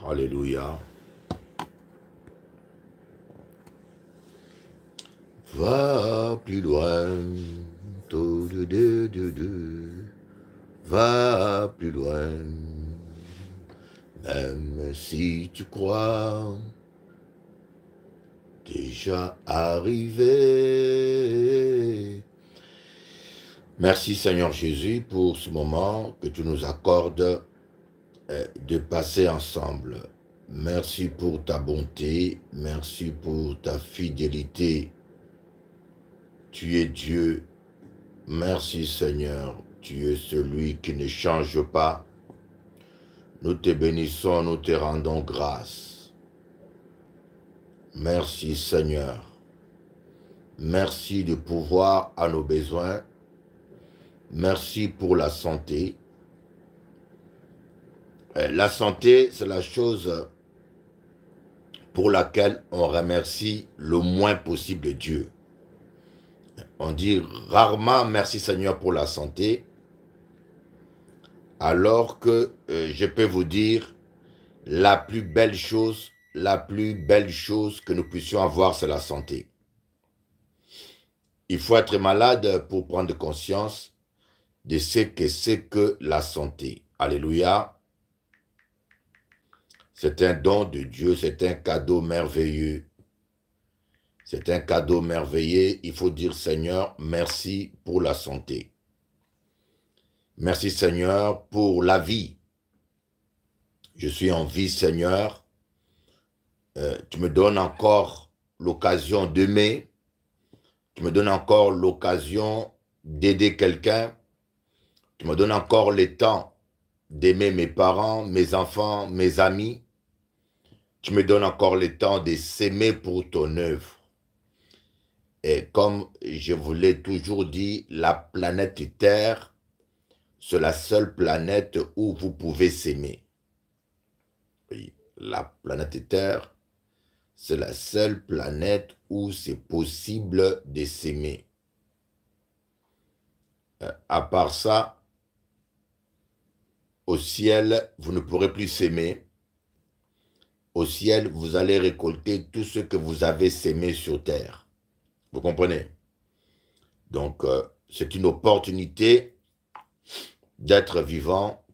Alléluia. Va plus loin. Va plus loin. Même si tu crois déjà arrivé. Merci Seigneur Jésus pour ce moment que tu nous accordes de passer ensemble. Merci pour ta bonté, merci pour ta fidélité. Tu es Dieu. Merci Seigneur, tu es celui qui ne change pas. Nous te bénissons, nous te rendons grâce. Merci Seigneur. Merci de pouvoir à nos besoins. Merci pour la santé. La santé, c'est la chose pour laquelle on remercie le moins possible Dieu. On dit rarement merci Seigneur pour la santé, alors que je peux vous dire la plus belle chose que nous puissions avoir, c'est la santé. Il faut être malade pour prendre conscience de ce que c'est que la santé. Alléluia. C'est un don de Dieu, c'est un cadeau merveilleux. C'est un cadeau merveilleux. Il faut dire Seigneur, merci pour la santé. Merci Seigneur pour la vie. Je suis en vie Seigneur. Tu me donnes encore l'occasion d'aimer. Tu me donnes encore l'occasion d'aider quelqu'un. Tu me donnes encore le temps d'aimer mes parents, mes enfants, mes amis. Tu me donnes encore le temps de s'aimer pour ton œuvre. Et comme je vous l'ai toujours dit, la planète Terre, c'est la seule planète où vous pouvez s'aimer. Oui, la planète Terre, c'est la seule planète où c'est possible de s'aimer. À part ça, au ciel, vous ne pourrez plus s'aimer. Au ciel, vous allez récolter tout ce que vous avez sémé sur terre. Vous comprenez? Donc, c'est une opportunité d'être vivant,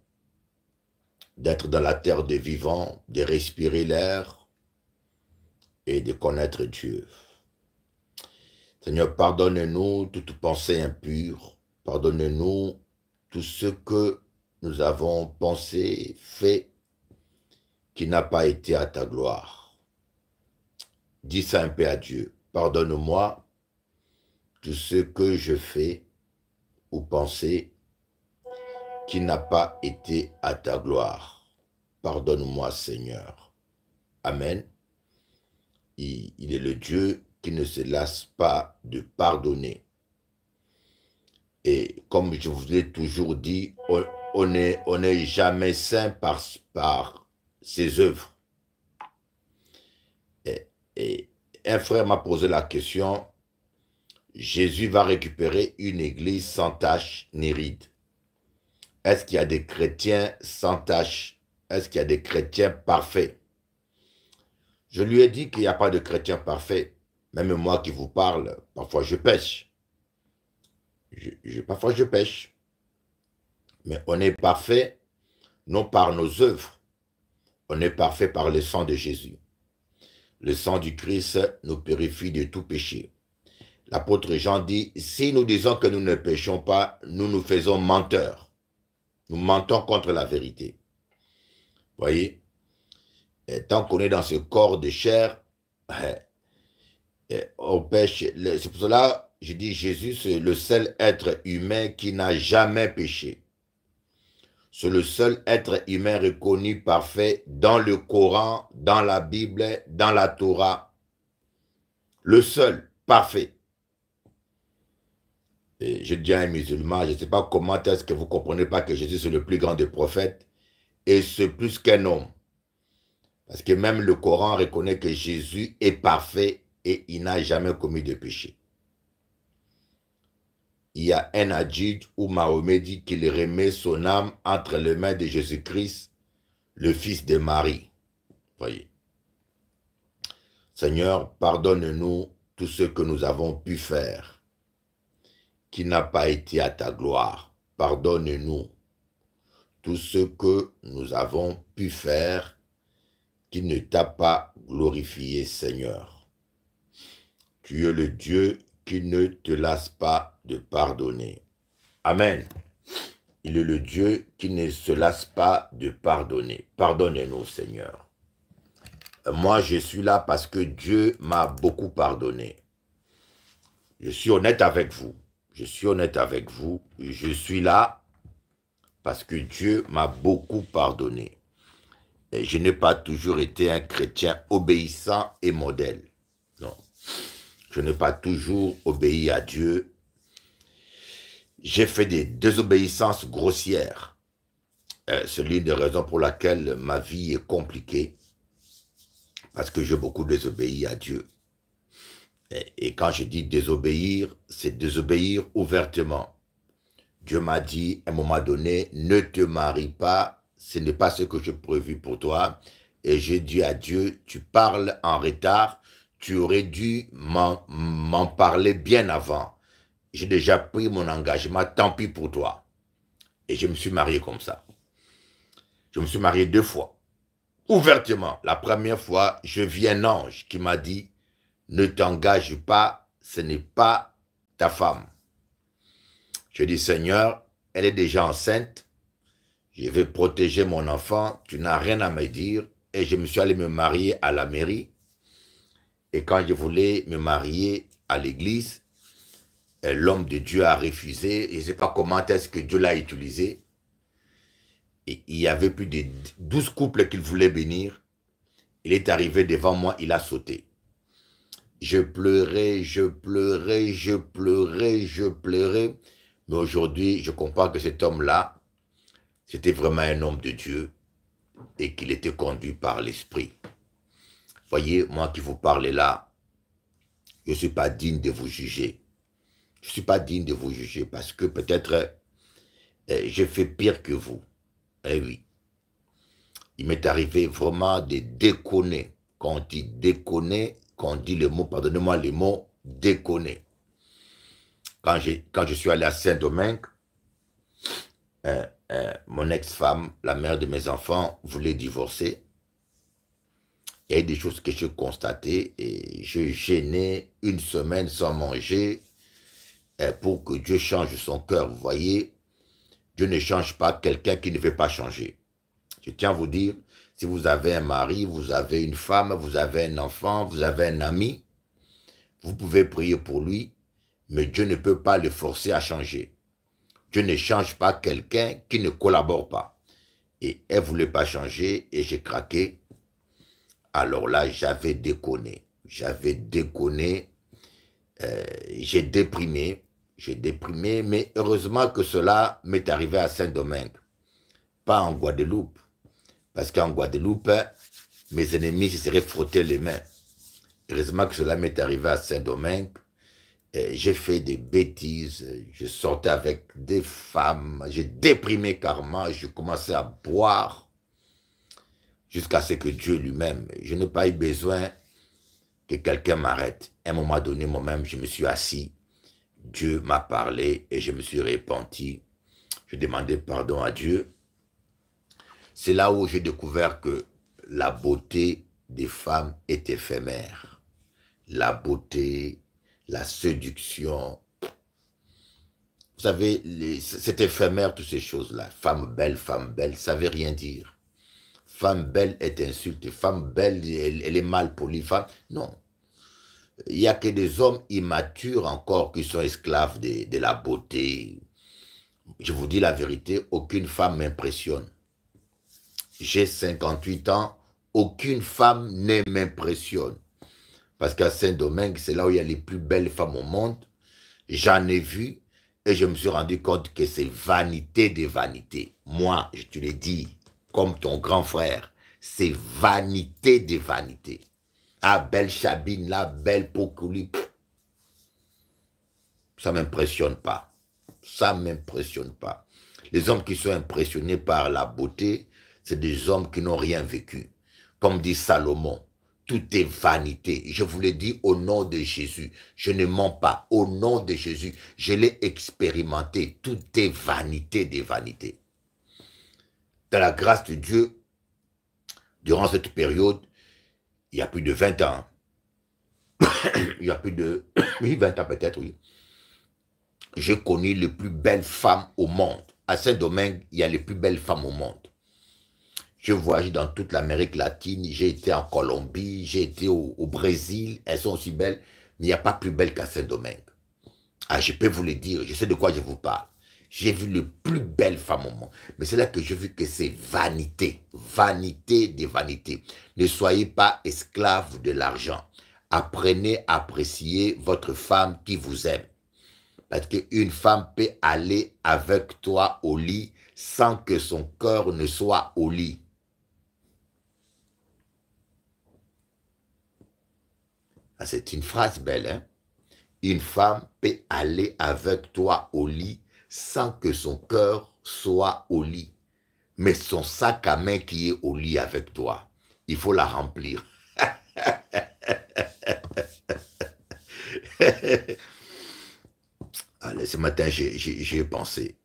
d'être dans la terre des vivants, de respirer l'air et de connaître Dieu. Seigneur, pardonne-nous toute pensée impure. Pardonne-nous tout ce que nous avons pensé, fait, qui n'a pas été à ta gloire. Dis ça un peu à Dieu. Pardonne-moi tout ce que je fais ou pensé qui n'a pas été à ta gloire. Pardonne-moi, Seigneur. Amen. Il est le Dieu qui ne se lasse pas de pardonner. Et comme je vous l'ai toujours dit, on n'est jamais saint par ses œuvres. Et un frère m'a posé la question, Jésus va récupérer une église sans tache ni ride. Est-ce qu'il y a des chrétiens sans tache? Est-ce qu'il y a des chrétiens parfaits? Je lui ai dit qu'il n'y a pas de chrétiens parfaits. Même moi qui vous parle, parfois je pêche. Parfois je pêche. Mais on est parfait, non par nos œuvres. On est parfait par le sang de Jésus. Le sang du Christ nous purifie de tout péché. L'apôtre Jean dit, si nous disons que nous ne péchons pas, nous nous faisons menteurs. Nous mentons contre la vérité. Voyez? Et tant qu'on est dans ce corps de chair, on pêche. C'est pour cela que je dis Jésus, c'est le seul être humain qui n'a jamais péché. C'est le seul être humain reconnu parfait dans le Coran, dans la Bible, dans la Torah. Le seul, parfait. Et je dis à un musulman, je ne sais pas comment est-ce que vous ne comprenez pas que Jésus c'est le plus grand des prophètes et c'est plus qu'un homme. Parce que même le Coran reconnaît que Jésus est parfait et il n'a jamais commis de péché. Il y a un hadith où Mahomet dit qu'il remet son âme entre les mains de Jésus-Christ, le fils de Marie. Voyez. Seigneur, pardonne-nous tout ce que nous avons pu faire qui n'a pas été à ta gloire. Pardonne-nous tout ce que nous avons pu faire qui ne t'a pas glorifié, Seigneur. Tu es le Dieu qui ne te lasse pas de pardonner. Amen. Il est le Dieu qui ne se lasse pas de pardonner. Pardonnez-nous, Seigneur. Moi, je suis là parce que Dieu m'a beaucoup pardonné. Je suis honnête avec vous. Je suis honnête avec vous. Je suis là parce que Dieu m'a beaucoup pardonné. Et je n'ai pas toujours été un chrétien obéissant et modèle. Non. Je n'ai pas toujours obéi à Dieu. J'ai fait des désobéissances grossières. C'est l'une des raisons pour laquelle ma vie est compliquée. Parce que j'ai beaucoup désobéi à Dieu. Et quand je dis désobéir, c'est désobéir ouvertement. Dieu m'a dit à un moment donné, ne te marie pas, ce n'est pas ce que j'ai prévu pour toi. Et j'ai dit à Dieu, tu parles en retard, tu aurais dû m'en parler bien avant. J'ai déjà pris mon engagement, tant pis pour toi. Et je me suis marié comme ça. Je me suis marié 2 fois. Ouvertement, la première fois, je vis un ange qui m'a dit, ne t'engage pas, ce n'est pas ta femme. Je dis, Seigneur, elle est déjà enceinte, je vais protéger mon enfant, tu n'as rien à me dire. Et je me suis allé me marier à la mairie. Et quand je voulais me marier à l'église, l'homme de Dieu a refusé. Je ne sais pas comment est-ce que Dieu l'a utilisé. Et il y avait plus de 12 couples qu'il voulait bénir. Il est arrivé devant moi, il a sauté. Je pleurais, je pleurais, je pleurais, je pleurais. Mais aujourd'hui, je comprends que cet homme-là, c'était vraiment un homme de Dieu et qu'il était conduit par l'Esprit. Voyez, moi qui vous parle là, je ne suis pas digne de vous juger. Je ne suis pas digne de vous juger parce que peut-être j'ai fait pire que vous. Eh oui. Il m'est arrivé vraiment de déconner. Quand on dit déconner, quand on dit le mot, pardonnez-moi les mots, déconner. Quand je suis allé à Saint-Domingue, mon ex-femme, la mère de mes enfants, voulait divorcer. Il y a des choses que j'ai constatées et je gênais 1 semaine sans manger pour que Dieu change son cœur. Vous voyez, Dieu ne change pas quelqu'un qui ne veut pas changer. Je tiens à vous dire, si vous avez un mari, vous avez une femme, vous avez un enfant, vous avez un ami, vous pouvez prier pour lui, mais Dieu ne peut pas le forcer à changer. Dieu ne change pas quelqu'un qui ne collabore pas. Et elle ne voulait pas changer et j'ai craqué. Alors là, j'avais déconné. J'avais déconné. J'ai déprimé. J'ai déprimé, mais heureusement que cela m'est arrivé à Saint-Domingue, pas en Guadeloupe. Parce qu'en Guadeloupe, mes ennemis se seraient frottés les mains. Heureusement que cela m'est arrivé à Saint-Domingue. J'ai fait des bêtises, je sortais avec des femmes, j'ai déprimé carrément, je commençais à boire jusqu'à ce que Dieu lui-même, je n'ai pas eu besoin que quelqu'un m'arrête. À un moment donné, moi-même, je me suis assis, Dieu m'a parlé et je me suis repenti. Je demandais pardon à Dieu. C'est là où j'ai découvert que la beauté des femmes est éphémère. La beauté, la séduction. Vous savez, c'est éphémère, toutes ces choses-là. Femme belle, ça ne veut rien dire. Femme belle est insulte. Femme belle, elle est mal polie. Femme... Non. Il n'y a que des hommes immatures encore qui sont esclaves de la beauté. Je vous dis la vérité, aucune femme m'impressionne. J'ai 58 ans, aucune femme ne m'impressionne. Parce qu'à Saint-Domingue, c'est là où il y a les plus belles femmes au monde. J'en ai vu et je me suis rendu compte que c'est vanité des vanités. Moi, je te l'ai dit, comme ton grand frère, c'est vanité des vanités. Ah, belle Chabine, là, belle Pokouli. Ça ne m'impressionne pas. Ça ne m'impressionne pas. Les hommes qui sont impressionnés par la beauté, c'est des hommes qui n'ont rien vécu. comme dit Salomon, tout est vanité. Je vous le dis au nom de Jésus. Je ne mens pas. Au nom de Jésus, je l'ai expérimenté. Tout est vanité des vanités. Dans la grâce de Dieu, durant cette période, il y a plus de 20 ans, il y a plus de oui, 20 ans peut-être, oui, j'ai connu les plus belles femmes au monde. À Saint-Domingue, il y a les plus belles femmes au monde. Je voyage dans toute l'Amérique latine, j'ai été en Colombie, j'ai été au Brésil, elles sont aussi belles, mais il n'y a pas plus belle qu'à Saint-Domingue. Ah, je peux vous le dire, je sais de quoi je vous parle. J'ai vu les plus belles femmes au monde. Mais c'est là que j'ai vu que c'est vanité. Vanité des vanités. Ne soyez pas esclaves de l'argent. Apprenez à apprécier votre femme qui vous aime. Parce qu'une femme peut aller avec toi au lit sans que son cœur ne soit au lit. Ah, c'est une phrase belle, hein? Une femme peut aller avec toi au lit sans que son cœur soit au lit. Mais son sac à main qui est au lit avec toi, il faut la remplir. Allez, ce matin, j'ai pensé,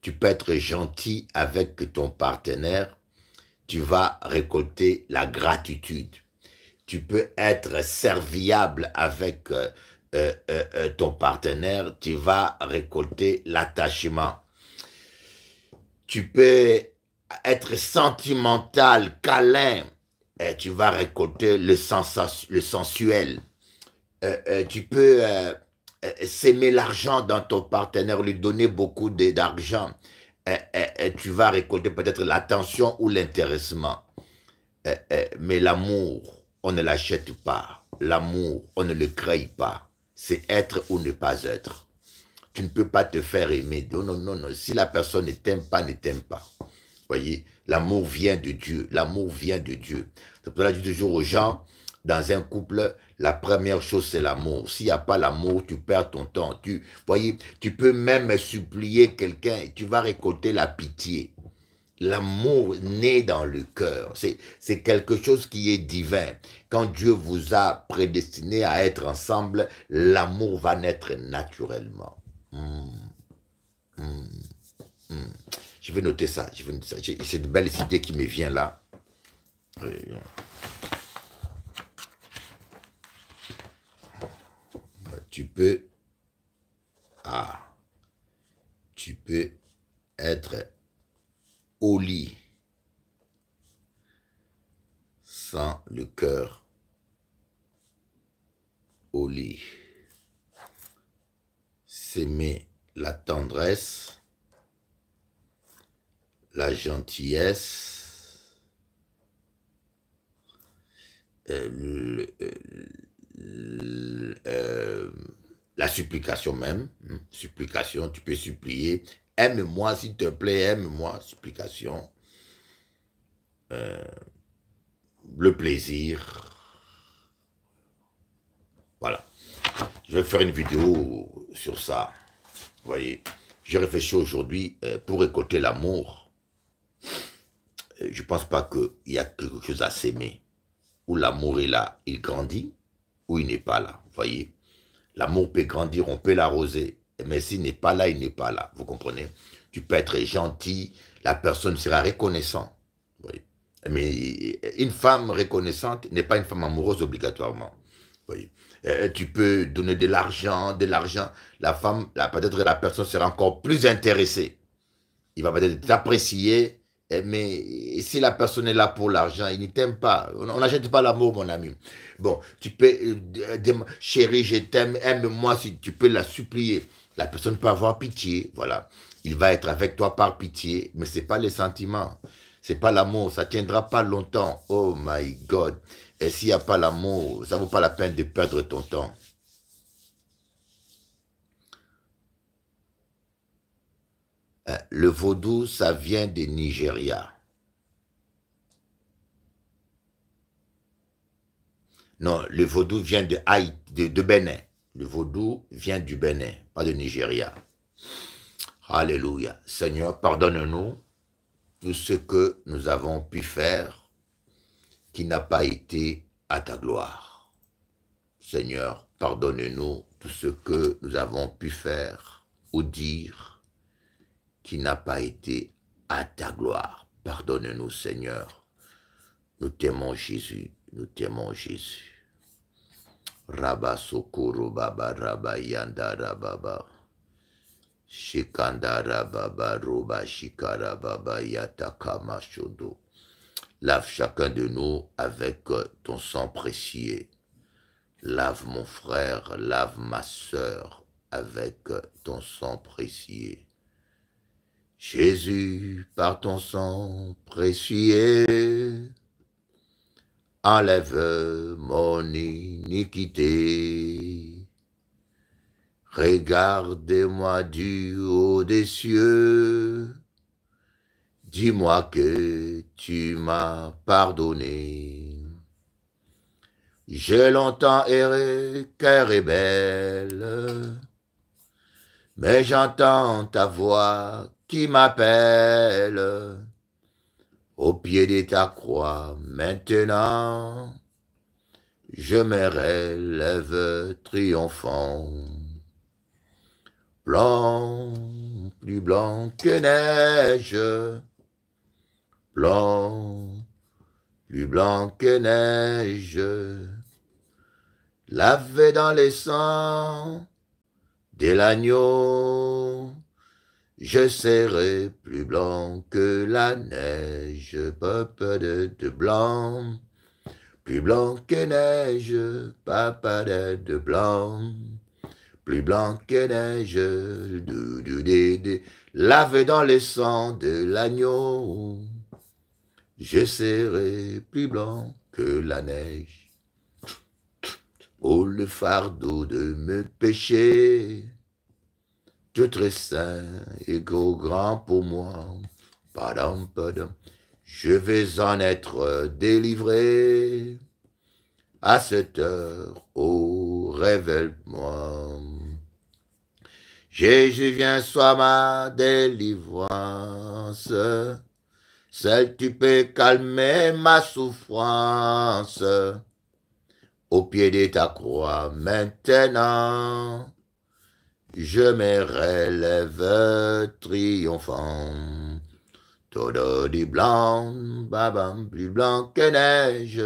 tu peux être gentil avec ton partenaire, tu vas récolter la gratitude. Tu peux être serviable avec ton partenaire, tu vas récolter l'attachement. Tu peux être sentimental, câlin, et tu vas récolter le sensuel. Tu peux s'aimer l'argent dans ton partenaire, lui donner beaucoup d'argent. Tu vas récolter peut-être l'attention ou l'intéressement. Mais l'amour, on ne l'achète pas. L'amour, on ne le crée pas. C'est être ou ne pas être. Tu ne peux pas te faire aimer. Non, non, non, non. Si la personne ne t'aime pas, ne t'aime pas. Voyez, l'amour vient de Dieu. L'amour vient de Dieu. C'est pour ça que je dis toujours aux gens, dans un couple, la première chose, c'est l'amour. S'il n'y a pas l'amour, tu perds ton temps. Voyez, tu peux même supplier quelqu'un et tu vas récolter la pitié. L'amour naît dans le cœur. C'est quelque chose qui est divin. Quand Dieu vous a prédestiné à être ensemble, l'amour va naître naturellement. Je vais noter ça. C'est une belle idée qui me vient là. Tu peux être au lit sans le cœur au lit. S'aimer la tendresse, la gentillesse, la supplication même. Supplication, tu peux supplier. Aime-moi s'il te plaît, aime-moi, supplication. Le plaisir. Voilà. Je vais faire une vidéo sur ça. Vous voyez, j'ai réfléchi aujourd'hui pour récolter l'amour. Je ne pense pas qu'il y a quelque chose à s'aimer. Où l'amour est là, il grandit, ou il n'est pas là. Vous voyez, l'amour peut grandir, on peut l'arroser. Mais s'il n'est pas là, il n'est pas là. Vous comprenez? Tu peux être gentil, la personne sera reconnaissante. Oui. Mais une femme reconnaissante n'est pas une femme amoureuse obligatoirement. Oui. Tu peux donner de l'argent. La femme, peut-être la personne sera encore plus intéressée. Il va peut-être t'apprécier, mais si la personne est là pour l'argent, il ne t'aime pas. On n'achète pas l'amour, mon ami. Bon, tu peux dire, chérie, je t'aime, aime-moi, si tu peux la supplier. La personne peut avoir pitié, voilà. Il va être avec toi par pitié, mais ce n'est pas les sentiments. Ce n'est pas l'amour, ça ne tiendra pas longtemps. Oh my God. Et s'il n'y a pas l'amour, ça ne vaut pas la peine de perdre ton temps. Le vaudou, ça vient du Nigeria. Non, le vaudou vient de Bénin. Le vaudou vient du Bénin, pas de Nigeria. Alléluia. Seigneur, pardonne-nous tout ce que nous avons pu faire qui n'a pas été à ta gloire. Seigneur, pardonne-nous tout ce que nous avons pu faire ou dire qui n'a pas été à ta gloire. Pardonne-nous, Seigneur. Nous t'aimons, Jésus. Nous t'aimons, Jésus. Rabba Sokoro Baba Rabba Yandara Baba. Shikandara Baba Roba Shikara Baba Yatakama Shodo. Lave chacun de nous avec ton sang précieux. Lave mon frère, lave ma sœur avec ton sang précieux. Jésus, par ton sang précieux, enlève mon iniquité. Regarde-moi du haut des cieux. Dis-moi que tu m'as pardonné. J'ai longtemps erré, cœur rebelle, mais j'entends ta voix qui m'appelle. Au pied de ta croix, maintenant, je me relève triomphant. Blanc, plus blanc que neige, blanc, plus blanc que neige, lavé dans les sangs de l'agneau, je serai plus blanc que la neige, papa de blanc, plus blanc que neige, papa de blanc, plus blanc que neige, lavé dans les sangs de l'agneau, je serai plus blanc que la neige. Oh, le fardeau de mes péchés, Dieu très saint et grand pour moi. Padam, padam. Je vais en être délivré. À cette heure, oh, révèle-moi. Jésus, viens, sois ma délivrance. Seul tu peux calmer ma souffrance. Au pied de ta croix, maintenant, je me relève triomphant. Todo du blanc, babam, plus blanc que neige.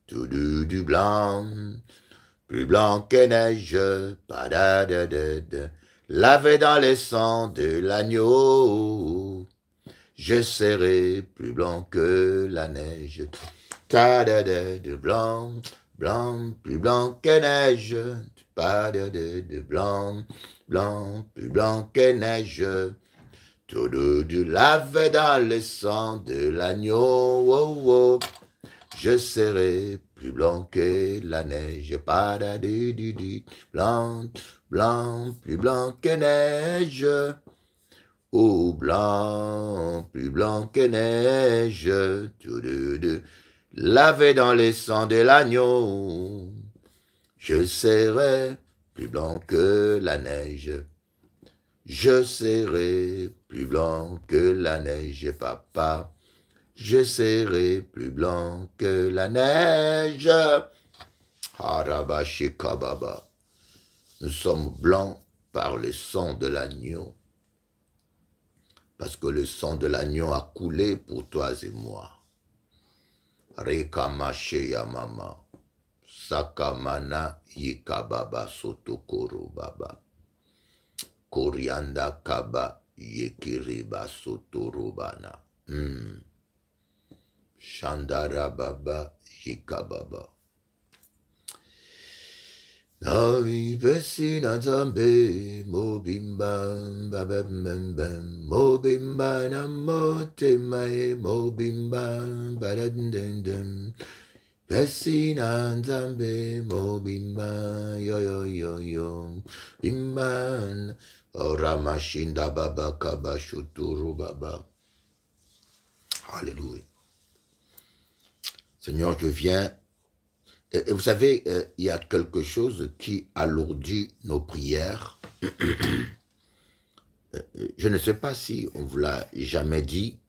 Tout du blanc, plus blanc que neige. Padadadada. Lavé dans les sangs de l'agneau, je serai plus blanc que la neige. De blanc, blanc, plus blanc que neige. Pas de blanc, blanc, plus blanc que neige. Tout du lavé dans le sang de l'agneau. Oh, oh. Je serai plus blanc que la neige. Pas de blanc, blanc, plus blanc que neige. Oh, blanc, plus blanc que neige, lavé dans les sangs de l'agneau, je serai plus blanc que la neige. Je serai plus blanc que la neige, papa. Je serai plus blanc que la neige. Harabashikababa. Nous sommes blancs par le sang de l'agneau. Parce que le sang de l'agneau a coulé pour toi et moi. Rekamache Yamama. Sakamana Yikababa Sotokoro Baba. Korianda Kaba Yekiriba Sotorobana. Shandara Baba Yikababa. Navi Vesina Zambe Mobimba Babam Mobimba Namote Mae Mobimba Badandendem Vesina Zambe Mobimba Yo Yo Yo Yo Bimban Oramashinda Baba Kabashuturu Baba. Alléluia. Seigneur, je viens. Et vous savez, il y a quelque chose qui alourdit nos prières. Je ne sais pas si on vous l'a jamais dit.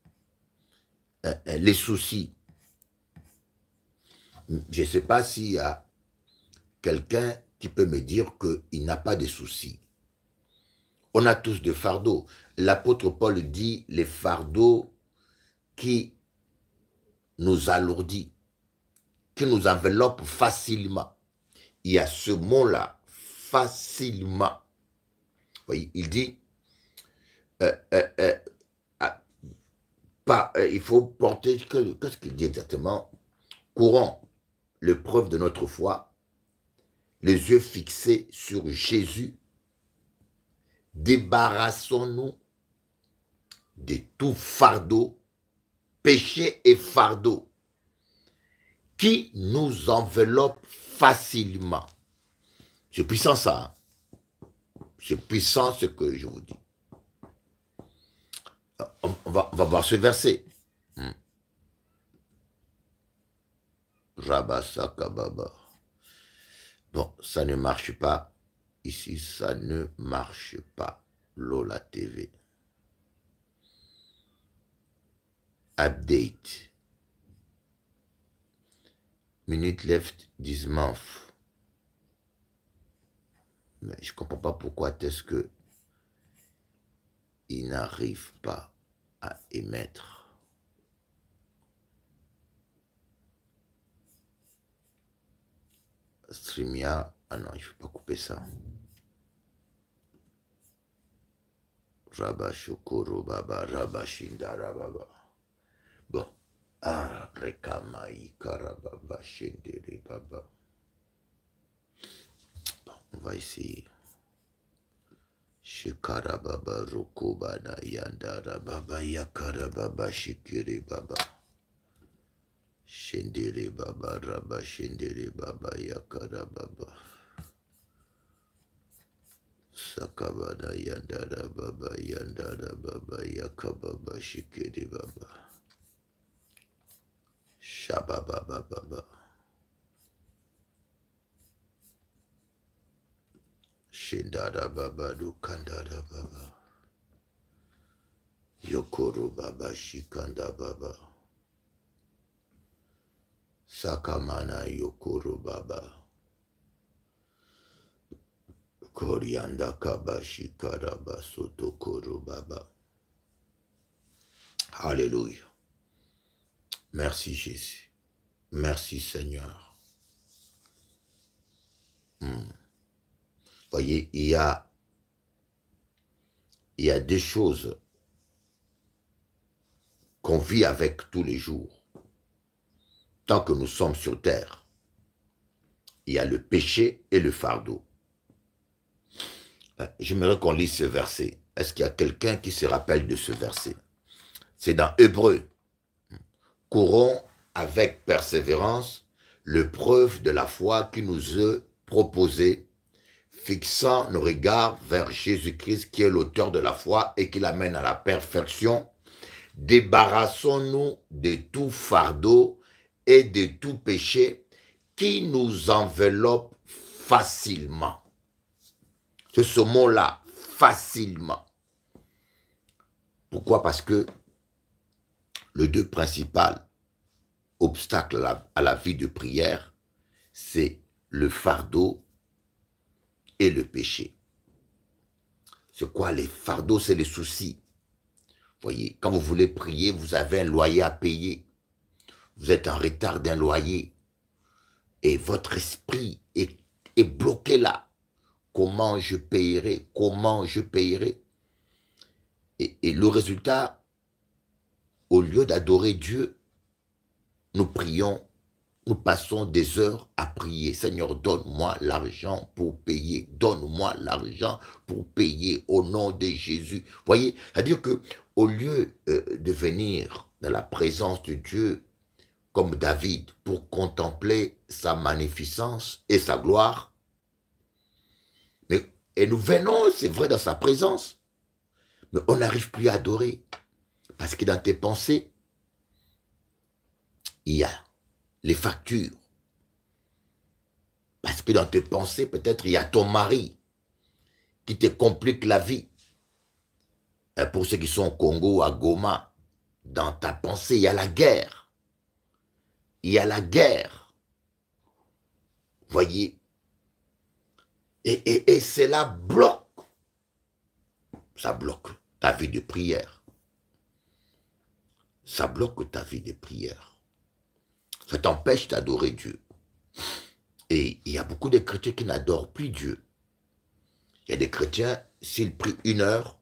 Les soucis. Je ne sais pas s'il y a quelqu'un qui peut me dire qu'il n'a pas de soucis. On a tous des fardeaux. L'apôtre Paul dit les fardeaux qui nous alourdit, qui nous enveloppe facilement. Il y a ce mot-là, facilement. Vous voyez, il dit, il faut porter, qu'est-ce qu'il dit exactement? Courons l'épreuve de notre foi, les yeux fixés sur Jésus, débarrassons-nous de tout fardeau, péché et fardeau qui nous enveloppe facilement. C'est puissant ça. Hein? C'est puissant ce que je vous dis. On va voir ce verset. Rabasakababa. Bon, ça ne marche pas. Ici, ça ne marche pas. Lola TV. Update. Minute left this month. Mais je ne comprends pas pourquoi est-ce que il n'arrive pas à émettre. Streamia. Ah non, il ne faut pas couper ça. Rabashokoro Baba, Rabashindara Baba. Bon. Ah, Rekamai Karababa, Shendere Baba. Bon, on va essayer. Shekarababa, Rokobana, Yandara Baba, Yakarababa, Shikere Baba. Shendere Baba, Rabba, Shendere Baba, Yakarababa. Sakabada, Yandara Baba, Yandara Baba, Yakababa, Shikere Baba. Shababa Baba. Shindara Baba, Dukandara Baba. Yokoro Baba, Shikanda Baba. Sakamana Yokoro Baba. Korianda Kabashi Karaba Sotokoro Baba. Alléluia. Merci Jésus. Merci Seigneur. Voyez, il y a des choses qu'on vit avec tous les jours. Tant que nous sommes sur terre, il y a le péché et le fardeau. J'aimerais qu'on lise ce verset. Est-ce qu'il y a quelqu'un qui se rappelle de ce verset? C'est dans Hébreux. Courons avec persévérance l'épreuve de la foi qui nous est proposée, fixant nos regards vers Jésus-Christ qui est l'auteur de la foi et qui l'amène à la perfection. Débarrassons-nous de tout fardeau et de tout péché qui nous enveloppe facilement. C'est ce mot-là, facilement. Pourquoi? Parce que le deux principal obstacle à la vie de prière, c'est le fardeau et le péché. C'est quoi les fardeaux? C'est les soucis. Voyez, quand vous voulez prier, vous avez un loyer à payer. Vous êtes en retard d'un loyer. Et votre esprit est bloqué là. Comment je payerai? Comment je payerai? Et le résultat, au lieu d'adorer Dieu, nous prions, nous passons des heures à prier. Seigneur, donne-moi l'argent pour payer. Donne-moi l'argent pour payer au nom de Jésus. Voyez, c'est-à-dire qu'au lieu de venir dans la présence de Dieu, comme David, pour contempler sa magnificence et sa gloire, et nous venons, c'est vrai, dans sa présence, mais on n'arrive plus à adorer. Parce que dans tes pensées, il y a les factures. Parce que dans tes pensées, peut-être, il y a ton mari qui te complique la vie. Et pour ceux qui sont au Congo, à Goma, dans ta pensée, il y a la guerre. Il y a la guerre. Voyez? Et cela bloque. Ça bloque ta vie de prière. Ça bloque ta vie de prière. Ça t'empêche d'adorer Dieu. Et il y a beaucoup de chrétiens qui n'adorent plus Dieu. Il y a des chrétiens, s'ils prient 1 heure,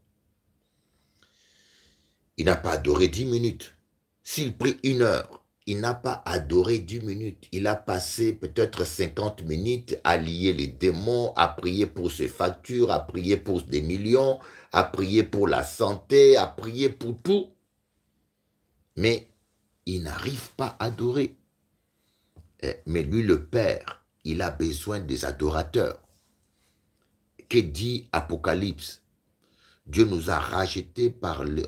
il n'a pas adoré 10 minutes. S'il prie 1 heure, il n'a pas adoré 10 minutes. Il a passé peut-être 50 minutes à lier les démons, à prier pour ses factures, à prier pour des millions, à prier pour la santé, à prier pour tout. Mais il n'arrive pas à adorer. Mais lui, le Père, il a besoin des adorateurs. Que dit Apocalypse? Dieu nous a rachetés par le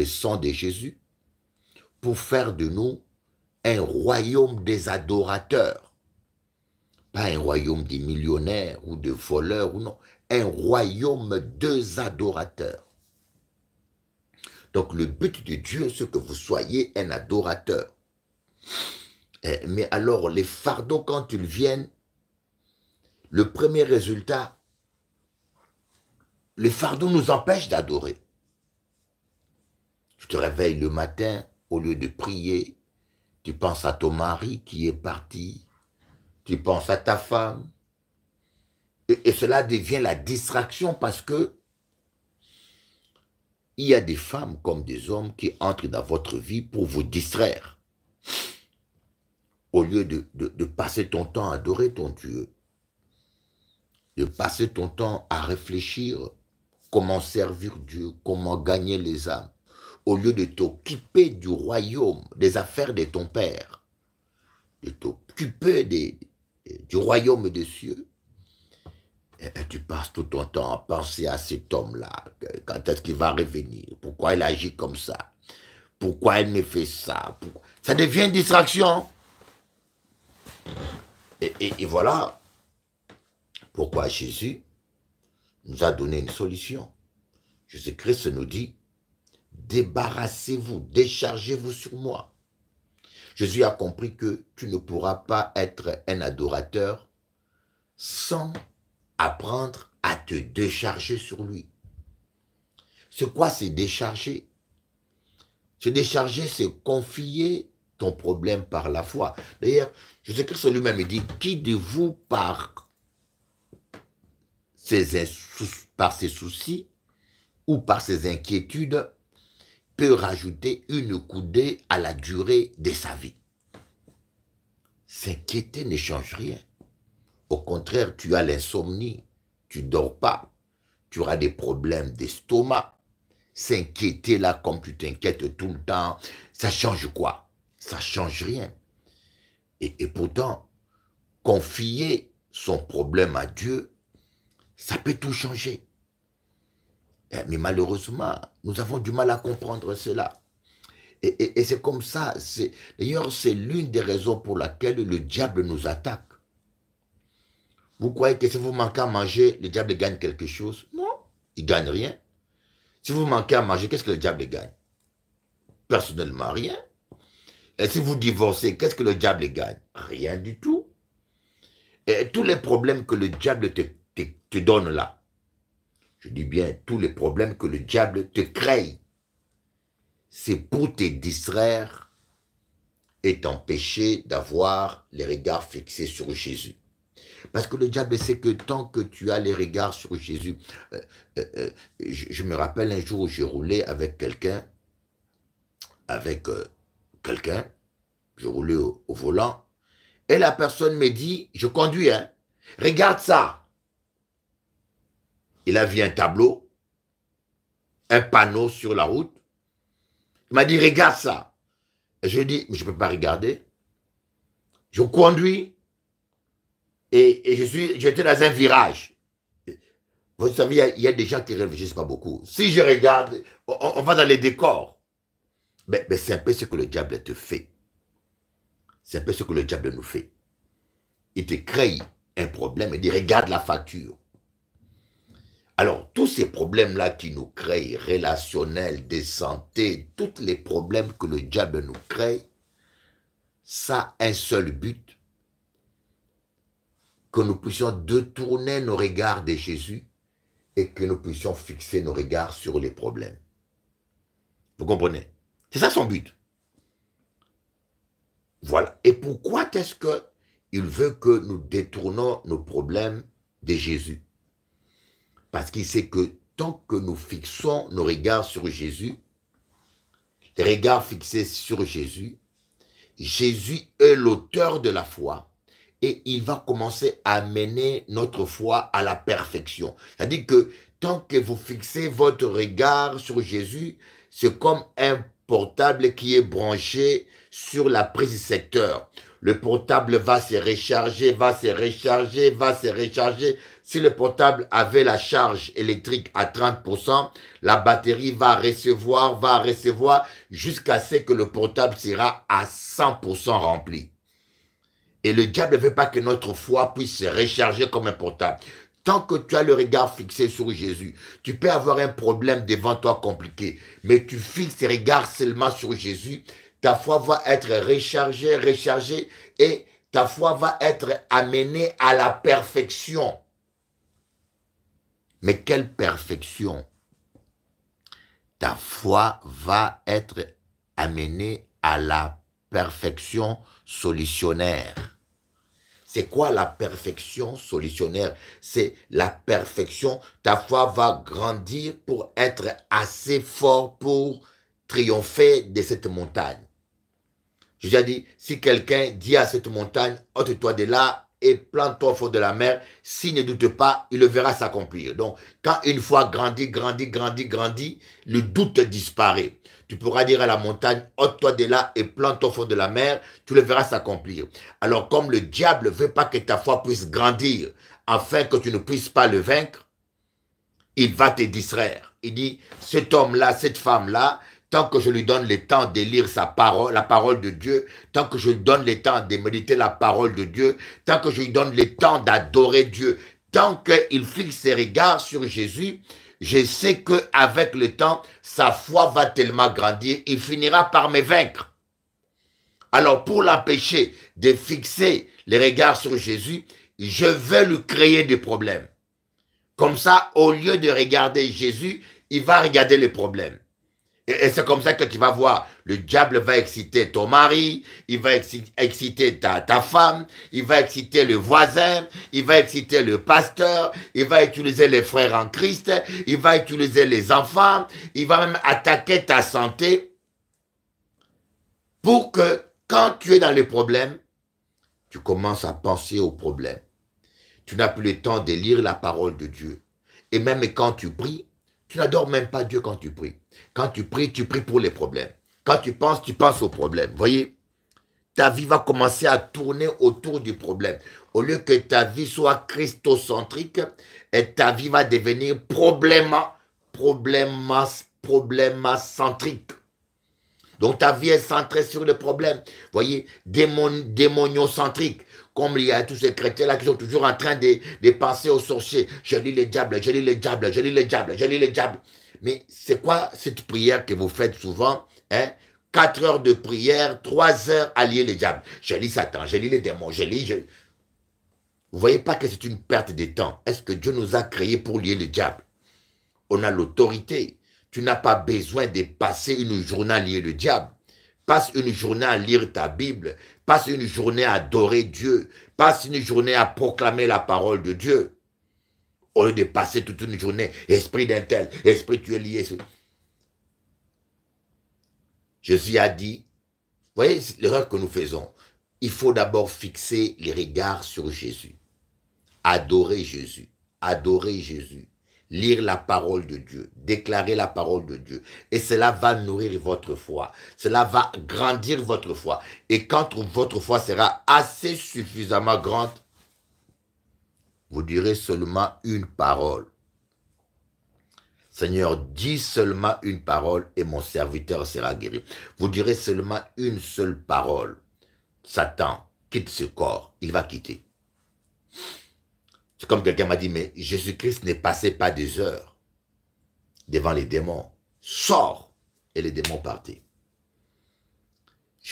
sang de Jésus pour faire de nous un royaume des adorateurs. Pas un royaume des millionnaires ou de voleurs, ou non. Un royaume des adorateurs. Donc le but de Dieu, c'est que vous soyez un adorateur. Mais alors, les fardeaux, quand ils viennent, le premier résultat, les fardeaux nous empêchent d'adorer. Tu te réveilles le matin, au lieu de prier, tu penses à ton mari qui est parti, tu penses à ta femme, et cela devient la distraction parce que il y a des femmes comme des hommes qui entrent dans votre vie pour vous distraire. Au lieu de passer ton temps à adorer ton Dieu, de passer ton temps à réfléchir comment servir Dieu, comment gagner les âmes, au lieu de t'occuper du royaume, des affaires de ton Père, de t'occuper du royaume des cieux, et tu passes tout ton temps à penser à cet homme-là, quand est-ce qu'il va revenir, pourquoi il agit comme ça, pourquoi il me fait ça, ça devient une distraction. Et voilà pourquoi Jésus nous a donné une solution. Jésus-Christ nous dit, débarrassez-vous, déchargez-vous sur moi. Jésus a compris que tu ne pourras pas être un adorateur sans apprendre à te décharger sur lui. C'est quoi se décharger? Se décharger, c'est confier ton problème par la foi. D'ailleurs, Jésus-Christ lui-même dit, qui de vous par ses soucis ou par ses inquiétudes peut rajouter une coudée à la durée de sa vie? S'inquiéter ne change rien. Au contraire, tu as l'insomnie, tu ne dors pas, tu auras des problèmes d'estomac. S'inquiéter là comme tu t'inquiètes tout le temps, ça change quoi? Ça change rien. Et pourtant, confier son problème à Dieu, ça peut tout changer. Mais malheureusement, nous avons du mal à comprendre cela. Et c'est comme ça. D'ailleurs, c'est l'une des raisons pour laquelle le diable nous attaque. Vous croyez que si vous manquez à manger, le diable gagne quelque chose? Non, il ne gagne rien. Si vous manquez à manger, qu'est-ce que le diable gagne? Personnellement, rien. Et si vous divorcez, qu'est-ce que le diable gagne? Rien du tout. Et tous les problèmes que le diable te donne là, je dis bien tous les problèmes que le diable te crée, c'est pour te distraire et t'empêcher d'avoir les regards fixés sur Jésus. Parce que le diable sait que tant que tu as les regards sur Jésus, je me rappelle un jour où j'ai roulé avec quelqu'un, je roulais au volant, et la personne me dit, je conduis, hein, regarde ça. Il a vu un tableau, un panneau sur la route, il m'a dit, regarde ça. Et je lui ai dit, mais je ne peux pas regarder. Je conduis, et j'étais dans un virage. Vous savez, il y a des gens qui ne réfléchissent pas beaucoup. Si je regarde, on va dans les décors. Mais c'est un peu ce que le diable te fait. C'est un peu ce que le diable nous fait. Il te crée un problème et dit, regarde la facture. Alors, tous ces problèmes-là qui nous créent, relationnels, de santé, tous les problèmes que le diable nous crée, ça a un seul but, que nous puissions détourner nos regards de Jésus et que nous puissions fixer nos regards sur les problèmes. Vous comprenez? C'est ça son but. Voilà. Et pourquoi est-ce qu'il veut que nous détournons nos problèmes de Jésus? Parce qu'il sait que tant que nous fixons nos regards sur Jésus, les regards fixés sur Jésus, Jésus est l'auteur de la foi et il va commencer à mener notre foi à la perfection. C'est-à-dire que tant que vous fixez votre regard sur Jésus, c'est comme un portable qui est branché sur la prise secteur. Le portable va se recharger, va se recharger, va se recharger. Si le portable avait la charge électrique à 30%, la batterie va recevoir jusqu'à ce que le portable sera à 100% rempli. Et le diable ne veut pas que notre foi puisse se recharger comme un portable. Tant que tu as le regard fixé sur Jésus, tu peux avoir un problème devant toi compliqué, mais tu fixes tes regards seulement sur Jésus, ta foi va être rechargée et ta foi va être amenée à la perfection. Mais quelle perfection? Ta foi va être amenée à la perfection solutionnaire. C'est quoi la perfection solutionnaire? C'est la perfection. Ta foi va grandir pour être assez fort pour triompher de cette montagne. Je vous ai dit, si quelqu'un dit à cette montagne, ôte-toi de là et plante-toi au fond de la mer, s'il ne doute pas, il le verra s'accomplir. Donc, quand une foi grandit, le doute disparaît. Tu pourras dire à la montagne, ôte-toi de là et plante-toi au fond de la mer, tu le verras s'accomplir. Alors, comme le diable ne veut pas que ta foi puisse grandir, afin que tu ne puisses pas le vaincre, il va te distraire. Il dit, cet homme-là, cette femme-là, tant que je lui donne le temps de lire sa parole, la parole de Dieu, tant que je lui donne le temps de méditer la parole de Dieu, tant que je lui donne le temps d'adorer Dieu, tant qu'il fixe ses regards sur Jésus, je sais qu'avec le temps, sa foi va tellement grandir, il finira par me vaincre. Alors pour l'empêcher de fixer les regards sur Jésus, je vais lui créer des problèmes. Comme ça, au lieu de regarder Jésus, il va regarder les problèmes. Et c'est comme ça que tu vas voir, le diable va exciter ton mari, il va exciter ta femme, il va exciter le voisin, il va exciter le pasteur, il va utiliser les frères en Christ, il va utiliser les enfants, il va même attaquer ta santé pour que quand tu es dans les problèmes, tu commences à penser aux problèmes. Tu n'as plus le temps de lire la parole de Dieu. Et même quand tu pries, tu n'adores même pas Dieu quand tu pries. Quand tu pries pour les problèmes. Quand tu penses aux problèmes. Voyez, ta vie va commencer à tourner autour du problème. Au lieu que ta vie soit christocentrique, et ta vie va devenir problémacentrique. Donc ta vie est centrée sur le problème. Voyez, démoniocentrique. Comme il y a tous ces chrétiens-là qui sont toujours en train de penser aux sorciers. Je lis les diables, je lis les diables, je lis les diables, je lis les diables. Mais c'est quoi cette prière que vous faites souvent, hein? 4 heures de prière, 3 heures à lier les diables. Je lis Satan, je lis les démons, Vous ne voyez pas que c'est une perte de temps. Est-ce que Dieu nous a créés pour lier le diable? On a l'autorité. Tu n'as pas besoin de passer une journée à lier le diable. Passe une journée à lire ta Bible. Passe une journée à adorer Dieu. Passe une journée à proclamer la parole de Dieu. Au lieu de passer toute une journée, esprit d'un tel, esprit tu es lié. Jésus a dit, vous voyez l'erreur que nous faisons. Il faut d'abord fixer les regards sur Jésus. Adorer Jésus. Adorer Jésus. Lire la parole de Dieu. Déclarer la parole de Dieu. Et cela va nourrir votre foi. Cela va grandir votre foi. Et quand votre foi sera assez suffisamment grande, vous direz seulement une parole. Seigneur, dis seulement une parole et mon serviteur sera guéri. Vous direz seulement une seule parole. Satan, quitte ce corps. Il va quitter. C'est comme quelqu'un m'a dit, mais Jésus-Christ ne passait pas des heures devant les démons. Sors! Et les démons partaient.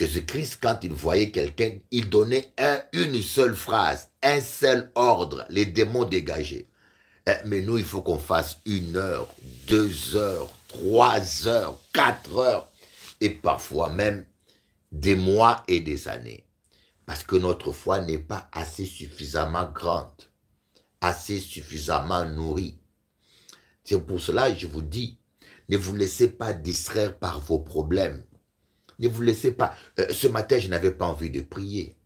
Jésus-Christ, quand il voyait quelqu'un, il donnait une seule phrase, un seul ordre, les démons dégagés. Mais nous, il faut qu'on fasse 1 heure, 2 heures, 3 heures, 4 heures, et parfois même des mois et des années. Parce que notre foi n'est pas assez suffisamment grande, assez suffisamment nourrie. C'est pour cela que je vous dis, ne vous laissez pas distraire par vos problèmes. Ne vous laissez pas. Ce matin, je n'avais pas envie de prier.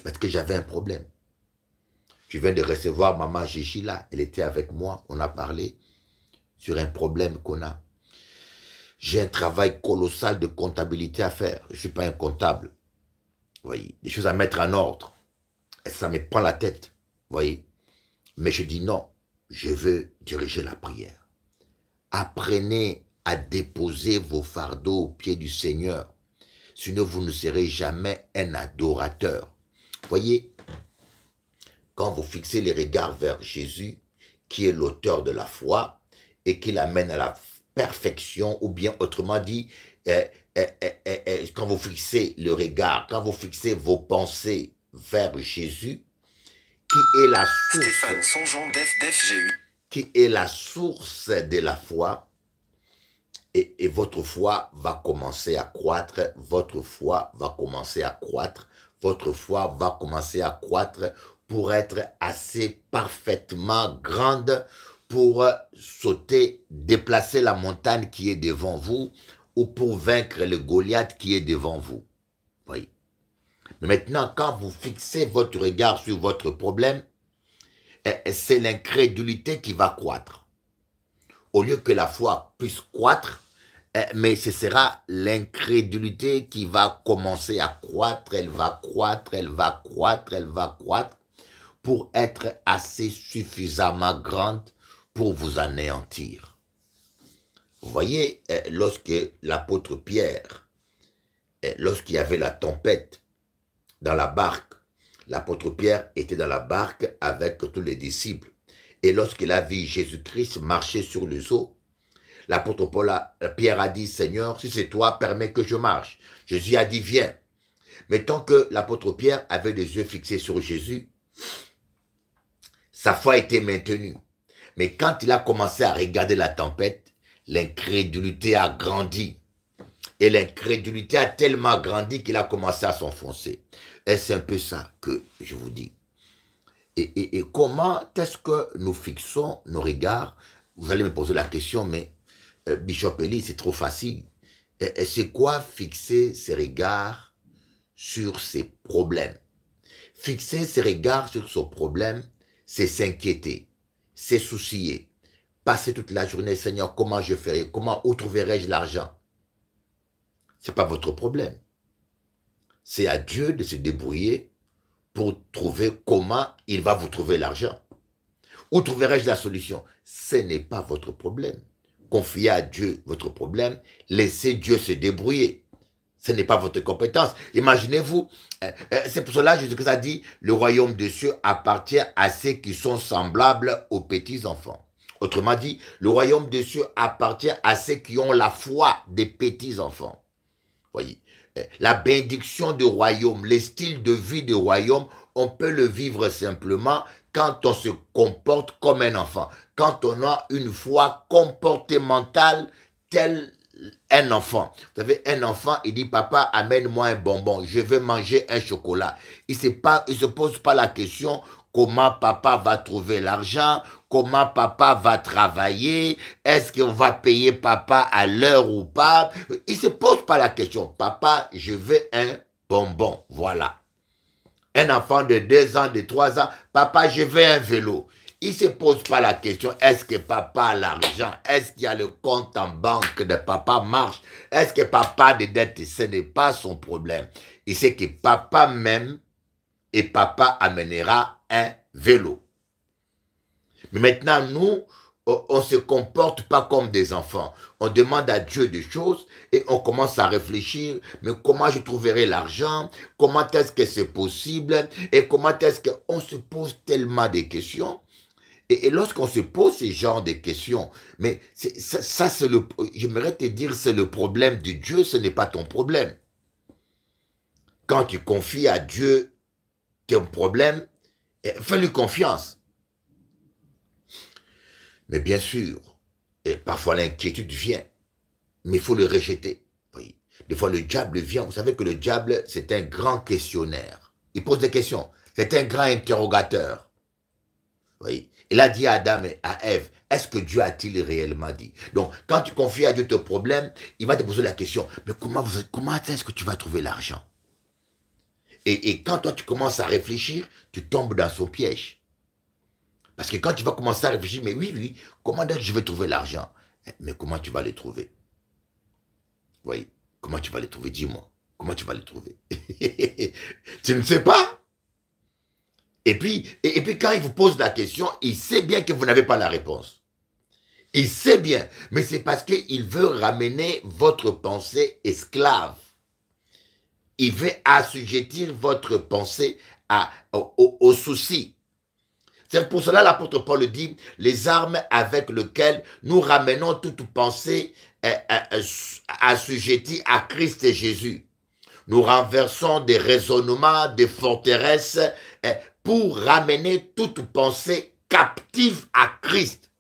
Parce que j'avais un problème. Je viens de recevoir maman Gigi là. Elle était avec moi. On a parlé sur un problème qu'on a. J'ai un travail colossal de comptabilité à faire. Je ne suis pas un comptable. Vous voyez, des choses à mettre en ordre. Et ça me prend la tête. Vous voyez. Mais je dis non. Je veux diriger la prière. Apprenez à déposer vos fardeaux aux pieds du Seigneur. Sinon, vous ne serez jamais un adorateur. Voyez, quand vous fixez les regards vers Jésus, qui est l'auteur de la foi, et qui l'amène à la perfection, ou bien autrement dit, quand vous fixez le regard, quand vous fixez vos pensées vers Jésus, qui est la source, Stéphane Songeon, qui est la source de la foi, et votre foi va commencer à croître, votre foi va commencer à croître, votre foi va commencer à croître pour être assez parfaitement grande pour sauter, déplacer la montagne qui est devant vous ou pour vaincre le Goliath qui est devant vous. Oui. Mais maintenant, quand vous fixez votre regard sur votre problème, c'est l'incrédulité qui va croître. Au lieu que la foi puisse croître, mais ce sera l'incrédulité qui va commencer à croître, elle va croître, elle va croître, elle va croître, pour être assez suffisamment grande pour vous anéantir. Vous voyez, lorsque l'apôtre Pierre, lorsqu'il y avait la tempête dans la barque, l'apôtre Pierre était dans la barque avec tous les disciples. Et lorsqu'il a vu Jésus-Christ marcher sur les eaux, l'apôtre Pierre a dit, Seigneur, si c'est toi, permets que je marche. Jésus a dit, viens. Mais tant que l'apôtre Pierre avait les yeux fixés sur Jésus, sa foi était maintenue. Mais quand il a commencé à regarder la tempête, l'incrédulité a grandi. Et l'incrédulité a tellement grandi qu'il a commencé à s'enfoncer. Et c'est un peu ça que je vous dis. Et comment est-ce que nous fixons nos regards? Vous allez me poser la question, mais Bishop Eli, c'est trop facile. C'est quoi fixer ses regards sur ses problèmes? Fixer ses regards sur son problème, c'est s'inquiéter, c'est soucier. Passer toute la journée, Seigneur, comment je ferai? Où trouverai-je l'argent? Ce n'est pas votre problème. C'est à Dieu de se débrouiller pour trouver comment il va vous trouver l'argent. Où trouverai-je la solution? Ce n'est pas votre problème. Confiez à Dieu votre problème, laissez Dieu se débrouiller. Ce n'est pas votre compétence. Imaginez-vous, c'est pour cela que Jésus-Christ a dit, le royaume des cieux appartient à ceux qui sont semblables aux petits-enfants. Autrement dit, le royaume des cieux appartient à ceux qui ont la foi des petits-enfants. Voyez, la bénédiction du royaume, le style de vie du royaume, on peut le vivre simplement quand on se comporte comme un enfant, quand on a une foi comportementale telle un enfant. Vous savez, un enfant, il dit, papa, amène-moi un bonbon, je veux manger un chocolat. Il ne se pose pas la question comment papa va trouver l'argent, comment papa va travailler, est-ce qu'on va payer papa à l'heure ou pas. Il ne se pose pas la question, papa, je veux un bonbon, voilà. Un enfant de 2 ans, de 3 ans, papa, je veux un vélo. Il ne se pose pas la question, est-ce que papa a l'argent? Est-ce qu'il y a le compte en banque de papa marche? Est-ce que papa a des dettes? Ce n'est pas son problème. Il sait que papa m'aime et papa amènera un vélo. Mais maintenant, nous, on ne se comporte pas comme des enfants. On demande à Dieu des choses et on commence à réfléchir, mais comment je trouverai l'argent? Comment est-ce que c'est possible? Et comment est-ce qu'on se pose tellement de questions? Et lorsqu'on se pose ce genre de questions, mais ça c'est j'aimerais te dire, c'est le problème de Dieu, ce n'est pas ton problème. quand tu confies à Dieu ton problème, fais-lui confiance. Mais bien sûr, et parfois l'inquiétude vient, mais il faut le rejeter. Oui. Des fois, le diable vient. Vous savez que le diable, c'est un grand questionnaire. Il pose des questions. C'est un grand interrogateur. Oui. Il a dit à Adam et à Ève, est-ce que Dieu a-t-il réellement dit? Donc, quand tu confies à Dieu ton problème, il va te poser la question, mais comment est-ce que tu vas trouver l'argent? Et quand toi, tu commences à réfléchir, tu tombes dans son piège. Parce que quand tu vas commencer à réfléchir, mais oui, comment est-ce que je vais trouver l'argent? Mais comment tu vas le trouver? Oui, comment tu vas le trouver? Dis-moi. Comment tu vas le trouver? Tu ne sais pas? Et puis, quand il vous pose la question, il sait bien que vous n'avez pas la réponse. Il sait bien, mais c'est parce qu'il veut ramener votre pensée esclave. Il veut assujettir votre pensée aux soucis. C'est pour cela l'apôtre Paul dit, les armes avec lesquelles nous ramenons toute pensée assujettie à Christ et Jésus. Nous renversons des raisonnements, des forteresses pour ramener toute pensée captive à Christ.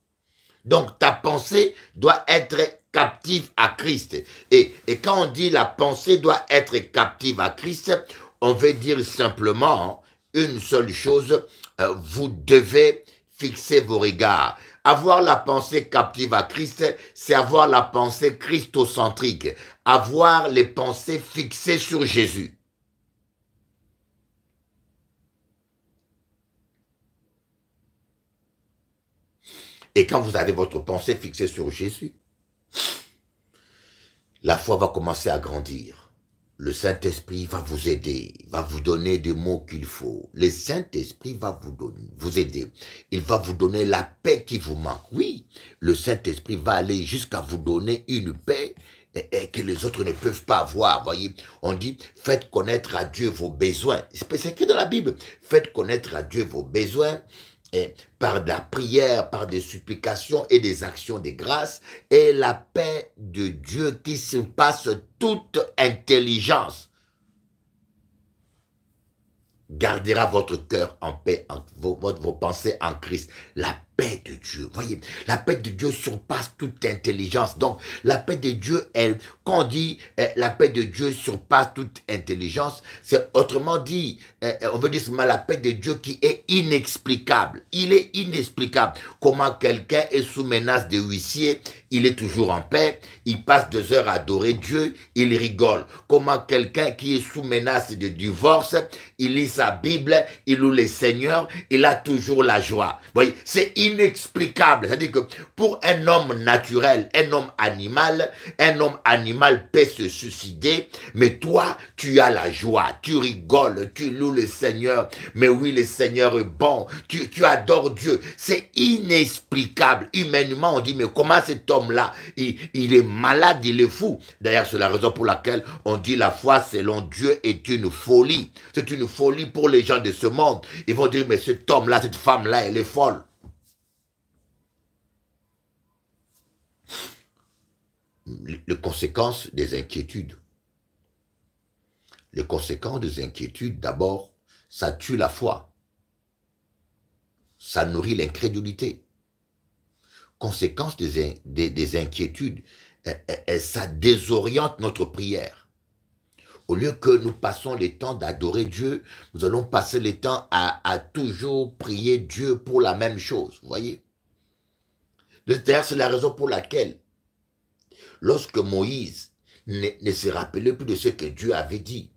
Donc ta pensée doit être captive à Christ. Et quand on dit la pensée doit être captive à Christ, on veut dire simplement une seule chose, vous devez fixer vos regards. Avoir la pensée captive à Christ, c'est avoir la pensée christocentrique, avoir les pensées fixées sur Jésus. Et quand vous avez votre pensée fixée sur Jésus, la foi va commencer à grandir. Le Saint-Esprit va vous aider, va vous donner des mots qu'il faut. Le Saint-Esprit va vous aider. Il va vous donner la paix qui vous manque. Oui, le Saint-Esprit va aller jusqu'à vous donner une paix que les autres ne peuvent pas avoir. Voyez, on dit, faites connaître à Dieu vos besoins. C'est écrit dans la Bible. Faites connaître à Dieu vos besoins. Par de la prière, par des supplications et des actions de grâce, et la paix de Dieu qui surpasse toute intelligence gardera votre cœur en paix, vos pensées en Christ. La paix de Dieu, voyez, la paix de Dieu surpasse toute intelligence. Donc, la paix de Dieu, quand on dit la paix de Dieu surpasse toute intelligence, c'est autrement dit, on veut dire seulement la paix de Dieu qui est inexplicable. Il est inexplicable. Comment quelqu'un est sous menace de huissier, il est toujours en paix, il passe 2 heures à adorer Dieu, il rigole. Comment quelqu'un qui est sous menace de divorce, il lit sa Bible, il loue le Seigneur, il a toujours la joie. Vous voyez, c'est inexplicable. C'est-à-dire que pour un homme naturel, un homme animal peut se suicider, mais toi, tu as la joie, tu rigoles, tu loues le Seigneur. Mais oui, le Seigneur est bon, tu adores Dieu. C'est inexplicable. Humainement, on dit, mais comment cet homme-là, il est malade, il est fou. D'ailleurs, c'est la raison pour laquelle on dit la foi selon Dieu est une folie. C'est une folie pour les gens de ce monde. Ils vont dire, mais cet homme-là, cette femme-là, elle est folle. Les conséquences des inquiétudes. Les conséquences des inquiétudes, d'abord, ça tue la foi. Ça nourrit l'incrédulité. Conséquence des inquiétudes, ça désoriente notre prière. Au lieu que nous passons le temps d'adorer Dieu, nous allons passer le temps à toujours prier Dieu pour la même chose, vous voyez. D'ailleurs, c'est la raison pour laquelle, lorsque Moïse ne se rappelait plus de ce que Dieu avait dit,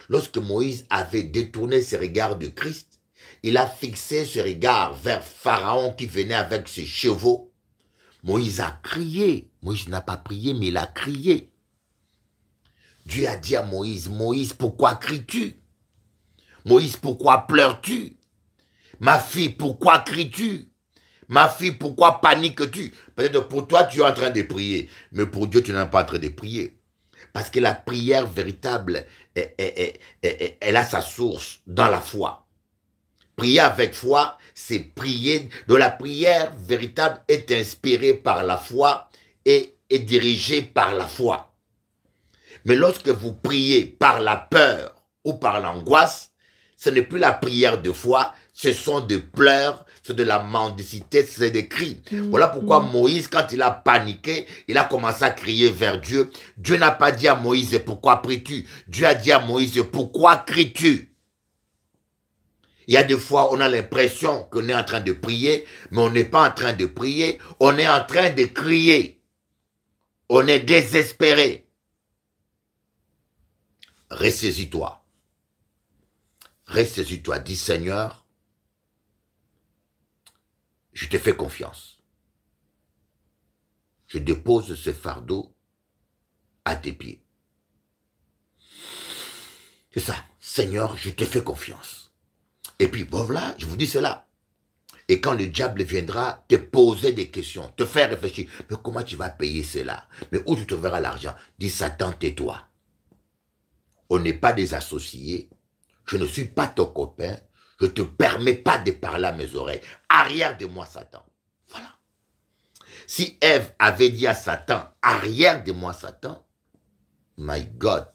lorsque Moïse avait détourné ses regards de Christ, il a fixé ses regards vers Pharaon qui venait avec ses chevaux. Moïse a crié. Moïse n'a pas prié, mais il a crié. Dieu a dit à Moïse, Moïse, pourquoi cries-tu? Moïse, pourquoi pleures-tu? Ma fille, pourquoi cries-tu? Ma fille, pourquoi paniques-tu? Peut-être pour toi, tu es en train de prier, mais pour Dieu, tu n'es pas en train de prier. Parce que la prière véritable, elle a sa source dans la foi. Prier avec foi, c'est prier. Donc la prière véritable est inspirée par la foi et est dirigée par la foi. Mais lorsque vous priez par la peur, ou par l'angoisse, ce n'est plus la prière de foi, ce sont des pleurs, c'est de la mendicité, c'est des cris. Voilà pourquoi Moïse, quand il a paniqué, il a commencé à crier vers Dieu. Dieu n'a pas dit à Moïse, pourquoi pries-tu? Dieu a dit à Moïse, pourquoi cries-tu? Il y a des fois, on a l'impression qu'on est en train de prier, mais on n'est pas en train de prier, on est en train de crier. On est désespéré. Ressaisis-toi. Ressaisis-toi. Dis Seigneur, je te fais confiance. Je dépose ce fardeau à tes pieds. C'est ça. Seigneur, je te fais confiance. Et puis, bon voilà, je vous dis cela. Et quand le diable viendra te poser des questions, te faire réfléchir, mais comment tu vas payer cela? Mais où tu trouveras l'argent? Dis Satan, tais-toi. On n'est pas des associés. Je ne suis pas ton copain. Je ne te permets pas de parler à mes oreilles. Arrière de moi, Satan. Voilà. Si Ève avait dit à Satan, arrière de moi, Satan, my God,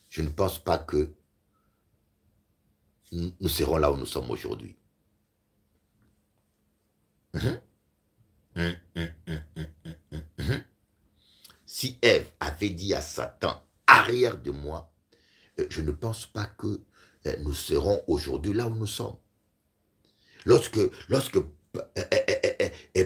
je ne pense pas que nous serons là où nous sommes aujourd'hui. Si Ève avait dit à Satan, arrière de moi, je ne pense pas que nous serons aujourd'hui là où nous sommes. Lorsque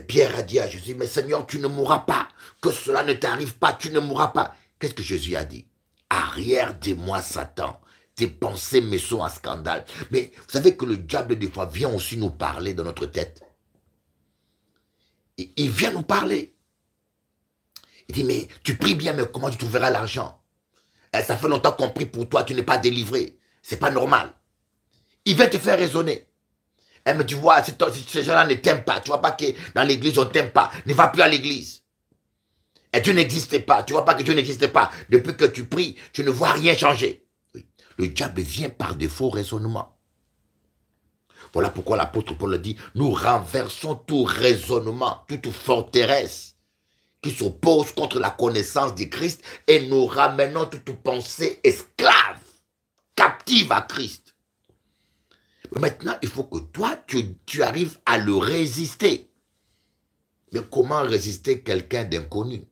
Pierre a dit à Jésus, mais Seigneur, tu ne mourras pas, que cela ne t'arrive pas, tu ne mourras pas. Qu'est-ce que Jésus a dit? Arrière de moi, Satan. Tes pensées me sont un scandale. Mais vous savez que le diable, des fois, vient aussi nous parler dans notre tête. Il vient nous parler. Il dit, mais tu pries bien, mais comment tu trouveras l'argent? Ça fait longtemps qu'on prie pour toi, tu n'es pas délivré. C'est pas normal. Il vient te faire raisonner. Mais tu vois, ces gens-là ne t'aiment pas. Tu vois pas que dans l'église, on ne t'aime pas. Ne va plus à l'église. Et Dieu n'existe pas. Tu vois pas que Dieu n'existe pas. Depuis que tu pries, tu ne vois rien changer. Oui. Le diable vient par de faux raisonnements. Voilà pourquoi l'apôtre Paul dit, nous renversons tout raisonnement, toute forteresse qui s'oppose contre la connaissance du Christ et nous ramenons toute pensée esclave, captive à Christ. Mais maintenant, il faut que toi, tu arrives à le résister. Mais comment résister quelqu'un d'inconnu?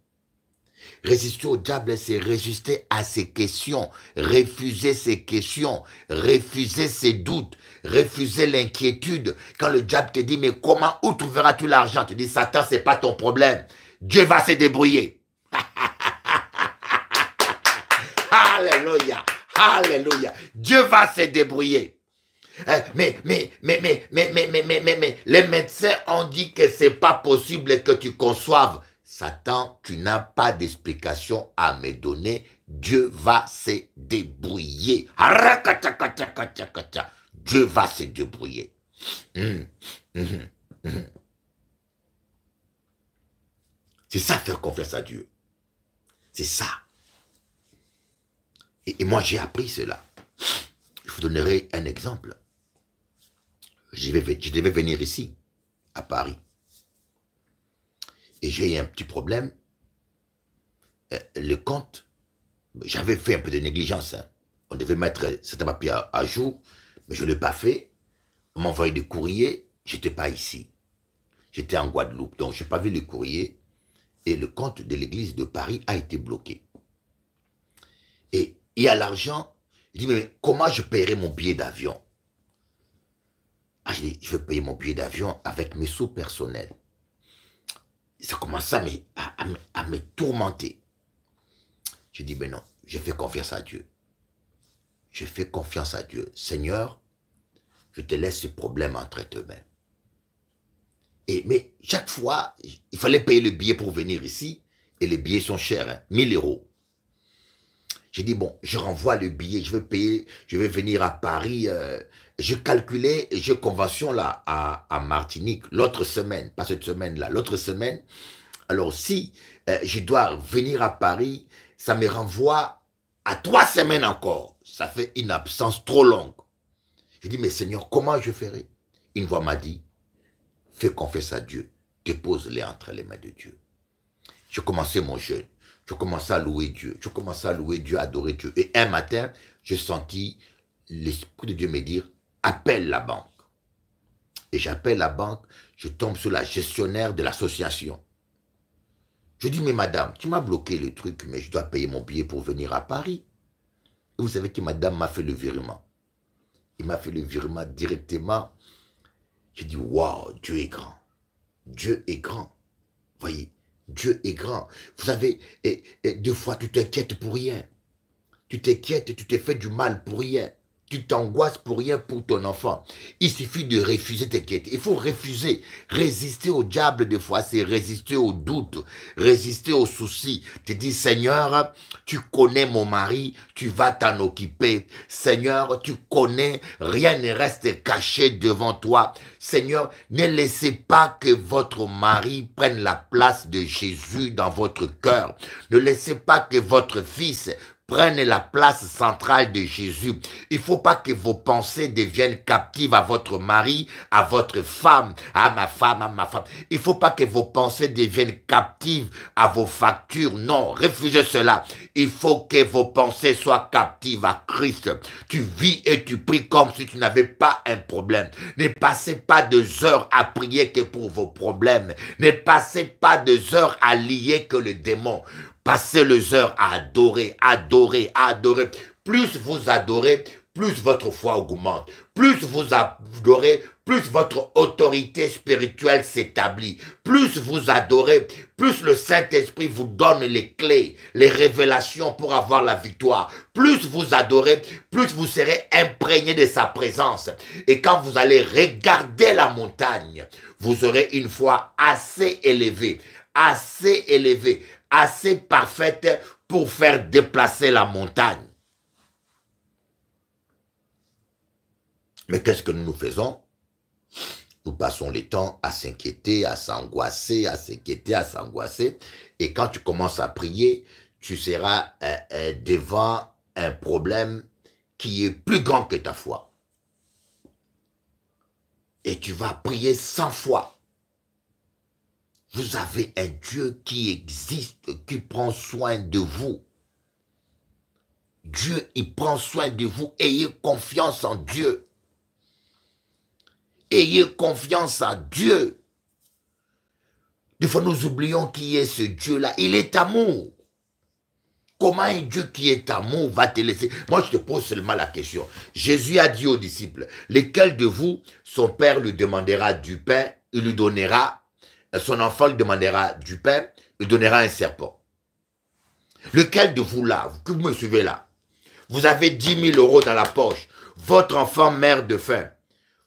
Résister au diable, c'est résister à ses questions, refuser ses questions, refuser ses doutes, refuser l'inquiétude. Quand le diable te dit, mais comment, où trouveras-tu l'argent? Tu dis, Satan, c'est pas ton problème. Dieu va se débrouiller. Alléluia, alléluia. Dieu va se débrouiller. Mais les médecins ont dit que c'est pas possible que tu conçoives. Satan, tu n'as pas d'explication à me donner. Dieu va se débrouiller. Dieu va se débrouiller. C'est ça, faire confiance à Dieu. C'est ça. Et moi, j'ai appris cela. Je vous donnerai un exemple. Je devais venir ici, à Paris. Et j'ai eu un petit problème. Le compte, j'avais fait un peu de négligence. Hein. On devait mettre certains papiers à jour, mais je ne l'ai pas fait. On m'a envoyé des courriers, je n'étais pas ici. J'étais en Guadeloupe, donc je n'ai pas vu les courriers. Et le compte de l'église de Paris a été bloqué. Et il y a l'argent. Je dis, mais comment je paierai mon billet d'avion? Ah, je dis, je vais payer mon billet d'avion avec mes sous personnels. Ça commence à me tourmenter. Je dis, mais non, je fais confiance à Dieu. Je fais confiance à Dieu. Seigneur, je te laisse ce problème entre tes mains. Mais chaque fois, il fallait payer le billet pour venir ici, et les billets sont chers, hein, 1000 €. J'ai dit, bon, je renvoie le billet, je vais payer, je vais venir à Paris. Je calculais, j'ai convention là à Martinique l'autre semaine, pas cette semaine-là, l'autre semaine. Alors si je dois venir à Paris, ça me renvoie à 3 semaines encore. Ça fait une absence trop longue. Je dis, mais Seigneur, comment je ferai? Une voix m'a dit, fais confiance à Dieu, dépose-les entre les mains de Dieu. Je commençais mon jeûne. Je commençais à louer Dieu. Je commençais à louer Dieu, à adorer Dieu. Et un matin, j'ai senti l'Esprit de Dieu me dire, appelle la banque. Et j'appelle la banque, je tombe sur la gestionnaire de l'association. Je dis, mais madame, tu m'as bloqué le truc, mais je dois payer mon billet pour venir à Paris. Et vous savez que madame m'a fait le virement. Il m'a fait le virement directement. J'ai dit, waouh, Dieu est grand. Dieu est grand. Voyez, Dieu est grand. Vous savez, et deux fois, tu t'inquiètes pour rien. Tu t'inquiètes, tu t'es fait du mal pour rien. Tu t'angoisses pour rien pour ton enfant. Il suffit de refuser tes quêtes. Il faut refuser. Résister au diable des fois, c'est résister au doute, résister aux soucis. Tu dis, Seigneur, tu connais mon mari, tu vas t'en occuper. Seigneur, tu connais, rien ne reste caché devant toi. Seigneur, ne laissez pas que votre mari prenne la place de Jésus dans votre cœur. Ne laissez pas que votre fils prenne la place centrale de Jésus. Il ne faut pas que vos pensées deviennent captives à votre mari, à votre femme, à ma femme, à ma femme. Il ne faut pas que vos pensées deviennent captives à vos factures. Non, refusez cela. Il faut que vos pensées soient captives à Christ. Tu vis et tu pries comme si tu n'avais pas un problème. Ne passez pas 2 heures à prier que pour vos problèmes. Ne passez pas 2 heures à lier que le démon. Passez les heures à adorer, adorer, adorer. Plus vous adorez, plus votre foi augmente. Plus vous adorez, plus votre autorité spirituelle s'établit. Plus vous adorez, plus le Saint-Esprit vous donne les clés, les révélations pour avoir la victoire. Plus vous adorez, plus vous serez imprégné de sa présence. Et quand vous allez regarder la montagne, vous aurez une foi assez élevée, assez parfaite pour faire déplacer la montagne. Mais qu'est-ce que nous faisons? Nous passons le temps à s'inquiéter, à s'angoisser, à s'inquiéter, à s'angoisser. Et quand tu commences à prier, tu seras devant un problème qui est plus grand que ta foi. Et tu vas prier 100 fois. Vous avez un Dieu qui existe, qui prend soin de vous. Dieu, il prend soin de vous. Ayez confiance en Dieu. Ayez confiance en Dieu. Des fois, nous oublions qui est ce Dieu-là. Il est amour. Comment un Dieu qui est amour va te laisser? Moi, je te pose seulement la question. Jésus a dit aux disciples, lesquels de vous, son père lui demandera du pain, il lui donnera. Son enfant lui demandera du pain, il donnera un serpent. Lequel de vous là, que vous me suivez là, vous avez 10 000 € dans la poche, votre enfant meurt de faim,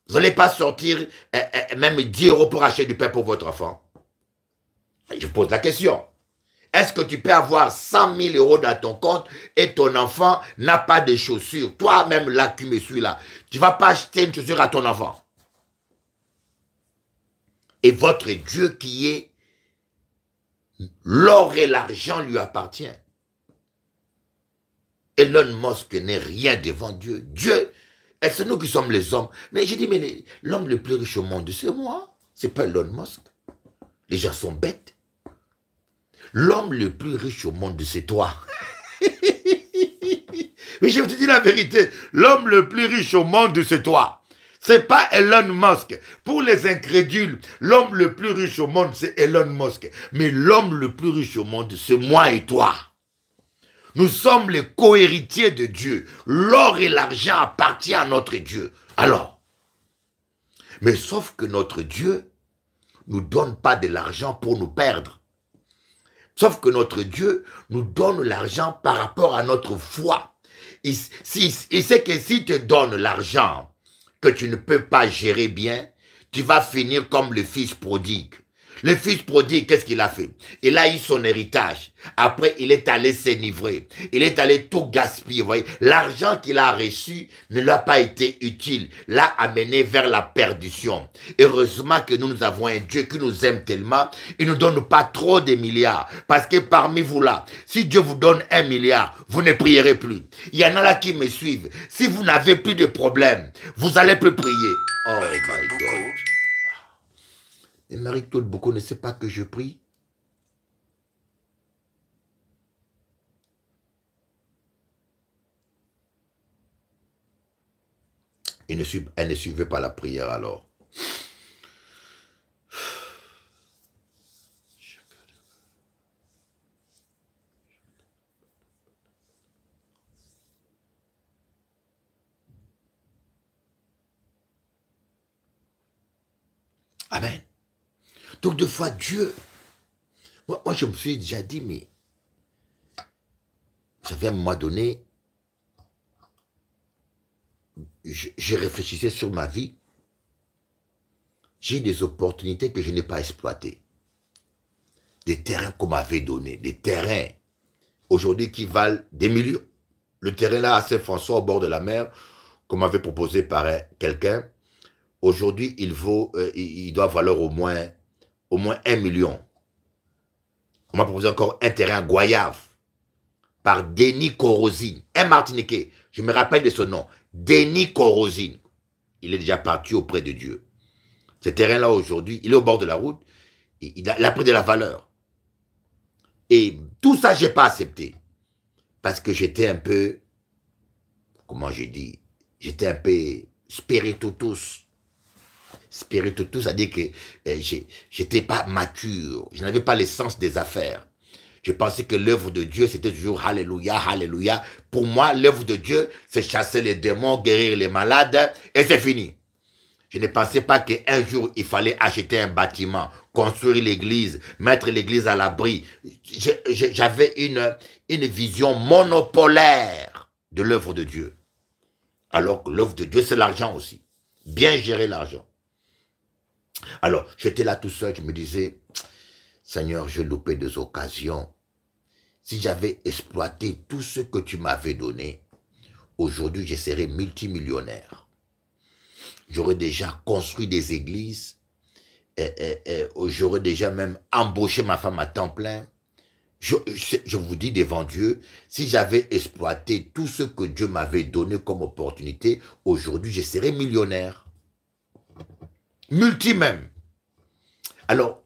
vous n'allez pas sortir même 10 € pour acheter du pain pour votre enfant? Je pose la question. Est-ce que tu peux avoir 100 000 € dans ton compte et ton enfant n'a pas de chaussures? Toi-même là qui me suis là, tu ne vas pas acheter une chaussure à ton enfant? Et votre Dieu qui est l'or et l'argent lui appartient. Elon Musk n'est rien devant Dieu. Dieu, et c'est nous qui sommes les hommes. Mais j'ai dit, mais l'homme le plus riche au monde, c'est moi. C'est pas Elon Musk. Les gens sont bêtes. L'homme le plus riche au monde, c'est toi. Mais je te dis la vérité. L'homme le plus riche au monde, c'est toi. C'est pas Elon Musk. Pour les incrédules, l'homme le plus riche au monde, c'est Elon Musk. Mais l'homme le plus riche au monde, c'est moi et toi. Nous sommes les co-héritiers de Dieu. L'or et l'argent appartiennent à notre Dieu. Alors, mais sauf que notre Dieu ne nous donne pas de l'argent pour nous perdre. Sauf que notre Dieu nous donne l'argent par rapport à notre foi. Il sait que s'il te donne l'argent que tu ne peux pas gérer bien, tu vas finir comme le fils prodigue. Le fils prodigue, qu'est-ce qu'il a fait? Il a eu son héritage. Après, il est allé s'enivrer. Il est allé tout gaspiller. Vous voyez, l'argent qu'il a reçu ne lui a pas été utile. L'a amené vers la perdition. Heureusement que nous avons un Dieu qui nous aime tellement. Il ne nous donne pas trop de milliards. Parce que parmi vous là, si Dieu vous donne 1 milliard, vous ne prierez plus. Il y en a là qui me suivent. Si vous n'avez plus de problème, vous allez plus prier. Oh my God. Et Marie-Claude Boko ne sait pas que je prie. Elle ne suivait pas la prière alors. Amen. Donc, deux fois, Dieu, moi, je me suis déjà dit, mais, vous savez, à un moment donné, je réfléchissais sur ma vie. J'ai des opportunités que je n'ai pas exploitées. Des terrains qu'on m'avait donnés, des terrains, aujourd'hui, qui valent des millions. Le terrain là, à Saint-François, au bord de la mer, qu'on m'avait proposé par quelqu'un, aujourd'hui, il doit valoir au moins 1 million. On m'a proposé encore un terrain à Goyave, par Denis Corosine, un Martiniquais. Je me rappelle de son nom, Denis Corosine. Il est déjà parti auprès de Dieu. Ce terrain-là, aujourd'hui, il est au bord de la route. Il a pris de la valeur. Et tout ça, je n'ai pas accepté. Parce que j'étais un peu, comment j'ai dit, j'étais un peu spiritutus. Spiritutus, c'est-à-dire que je n'étais pas mature. Je n'avais pas l'essence des affaires. Je pensais que l'œuvre de Dieu, c'était toujours Alléluia, Alléluia. Pour moi, l'œuvre de Dieu, c'est chasser les démons, guérir les malades, et c'est fini. Je ne pensais pas qu'un jour, il fallait acheter un bâtiment, construire l'église, mettre l'église à l'abri. J'avais une vision monopolaire de l'œuvre de Dieu. Alors que l'œuvre de Dieu, c'est l'argent aussi. Bien gérer l'argent. Alors, j'étais là tout seul, je me disais, Seigneur, j'ai loupé des occasions. Si j'avais exploité tout ce que tu m'avais donné, aujourd'hui, je serais multimillionnaire. J'aurais déjà construit des églises, j'aurais déjà même embauché ma femme à temps plein. Je vous dis devant Dieu, si j'avais exploité tout ce que Dieu m'avait donné comme opportunité, aujourd'hui, je serais millionnaire. Multi même. Alors,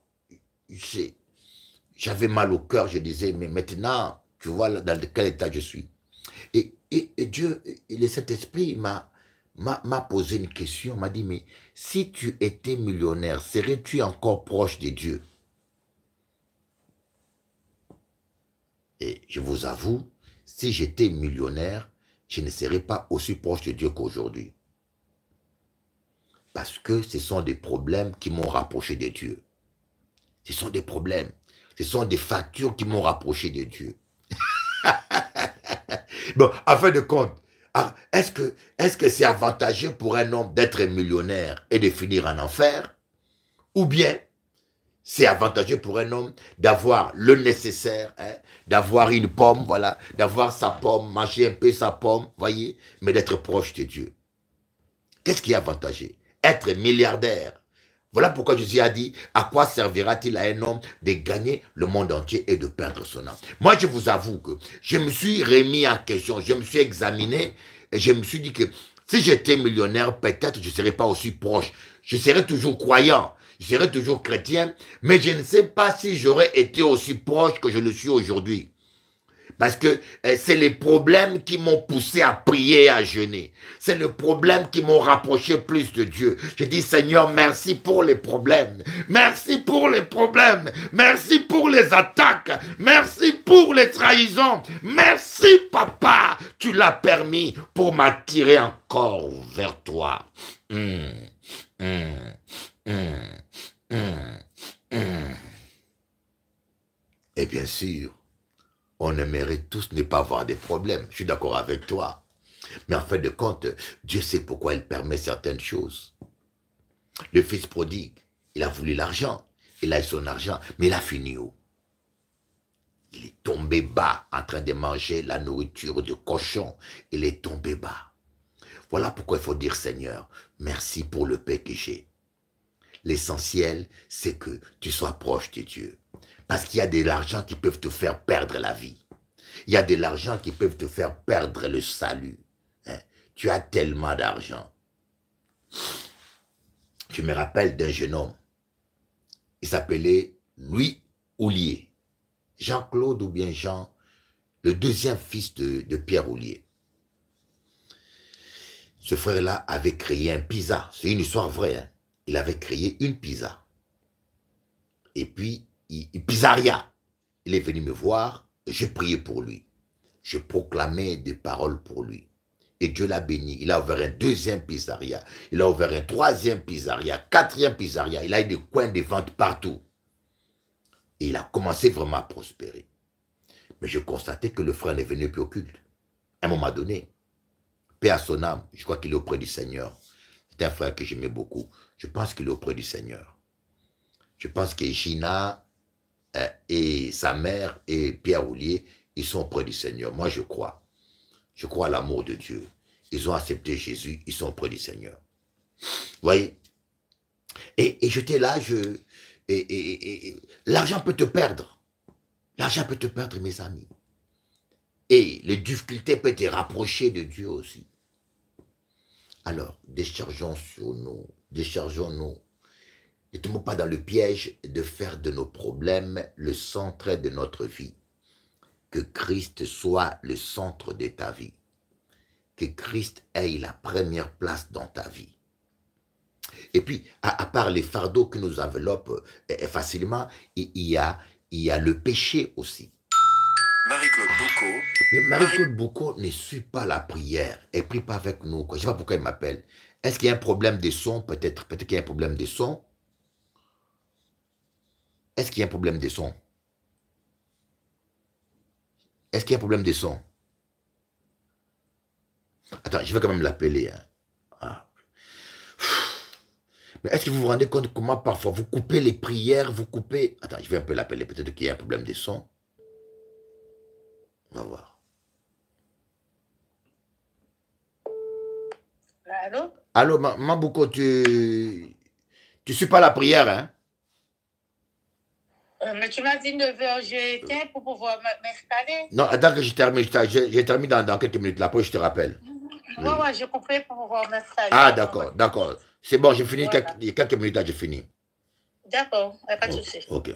j'avais mal au cœur, je disais, mais maintenant, tu vois dans quel état je suis. Et Dieu, le Saint-Esprit m'a posé une question, m'a dit, mais si tu étais millionnaire, serais-tu encore proche de Dieu? Et je vous avoue, si j'étais millionnaire, je ne serais pas aussi proche de Dieu qu'aujourd'hui. Parce que ce sont des problèmes qui m'ont rapproché de Dieu. Ce sont des problèmes. Ce sont des factures qui m'ont rapproché de Dieu. Bon, en fin de compte, est-ce que c'est avantageux pour un homme d'être millionnaire et de finir en enfer? Ou bien, c'est avantageux pour un homme d'avoir le nécessaire, hein, d'avoir une pomme, voilà, d'avoir sa pomme, manger un peu sa pomme, voyez, mais d'être proche de Dieu. Qu'est-ce qui est avantageux? Être milliardaire. Voilà pourquoi Jésus a dit, à quoi servira-t-il à un homme de gagner le monde entier et de perdre son âme? Moi, je vous avoue que je me suis remis en question, je me suis examiné et je me suis dit que si j'étais millionnaire, peut-être je ne serais pas aussi proche. Je serais toujours croyant, je serais toujours chrétien, mais je ne sais pas si j'aurais été aussi proche que je le suis aujourd'hui. Parce que c'est les problèmes qui m'ont poussé à prier et à jeûner. C'est le problème qui m'ont rapproché plus de Dieu. Je dis, Seigneur, merci pour les problèmes. Merci pour les problèmes. Merci pour les attaques. Merci pour les trahisons. Merci, Papa. Tu l'as permis pour m'attirer encore vers toi. Et bien sûr, on aimerait tous ne pas avoir des problèmes. Je suis d'accord avec toi. Mais en fin de compte, Dieu sait pourquoi il permet certaines choses. Le fils prodigue, il a voulu l'argent. Il a eu son argent, mais il a fini où? Il est tombé bas en train de manger la nourriture de cochon. Il est tombé bas. Voilà pourquoi il faut dire, Seigneur, merci pour le paix que j'ai. L'essentiel, c'est que tu sois proche de Dieu. Parce qu'il y a de l'argent qui peuvent te faire perdre la vie. Il y a de l'argent qui peuvent te faire perdre le salut. Hein? Tu as tellement d'argent. Je me rappelle d'un jeune homme. Il s'appelait Louis Houllier. Jean-Claude ou bien Jean, le deuxième fils de Pierre Houllier. Ce frère-là avait créé un pizza. C'est une histoire vraie. Hein. Il avait créé une pizza. Et puis, pizzeria. Il est venu me voir. J'ai prié pour lui. Je proclamais des paroles pour lui. Et Dieu l'a béni. Il a ouvert un deuxième pizzeria. Il a ouvert un troisième pizzeria, quatrième pizzeria. Il a eu des coins de vente partout. Et il a commencé vraiment à prospérer. Mais je constatais que le frère n'est venu plus au culte. À un moment donné, paix à son âme, je crois qu'il est auprès du Seigneur. C'est un frère que j'aimais beaucoup. Je pense qu'il est auprès du Seigneur. Je pense que Gina et sa mère et Pierre Oulier, ils sont auprès du Seigneur. Moi, je crois. Je crois à l'amour de Dieu. Ils ont accepté Jésus, ils sont auprès du Seigneur. Vous voyez? Et j'étais là, l'argent peut te perdre. L'argent peut te perdre, mes amis. Et les difficultés peuvent te rapprocher de Dieu aussi. Alors, déchargeons sur nous, déchargeons-nous. Ne tombons pas dans le piège de faire de nos problèmes le centre de notre vie. Que Christ soit le centre de ta vie. Que Christ ait la première place dans ta vie. Et puis, à part les fardeaux que nous enveloppent facilement, il y a le péché aussi. Marie-Claude Boucaud. Mais Marie-Claude Boucaud ne suit pas la prière. Elle ne prie pas avec nous. Je ne sais pas pourquoi elle m'appelle. Est-ce qu'il y a un problème de son? Peut-être qu'il y a un problème de son. Est-ce qu'il y a un problème de son? Est-ce qu'il y a un problème de son? Attends, je vais quand même l'appeler. Hein. Ah. Mais est-ce que vous vous rendez compte comment parfois vous coupez les prières, vous coupez... Attends, je vais un peu l'appeler. Peut-être qu'il y a un problème de son. On va voir. Allô? Allô, Mabouko, tu suis pas la prière, hein? Mais tu m'as dit 9h, j'ai éteint pour pouvoir m'installer. Non, attends que je termine. J'ai terminé dans quelques minutes. Là, après, je te rappelle. Oui, oui, j'ai compris pour pouvoir m'installer. Ah, d'accord, d'accord. C'est bon, j'ai fini. Voilà. Quelques minutes, là, j'ai fini. D'accord, pas de souci. Ok.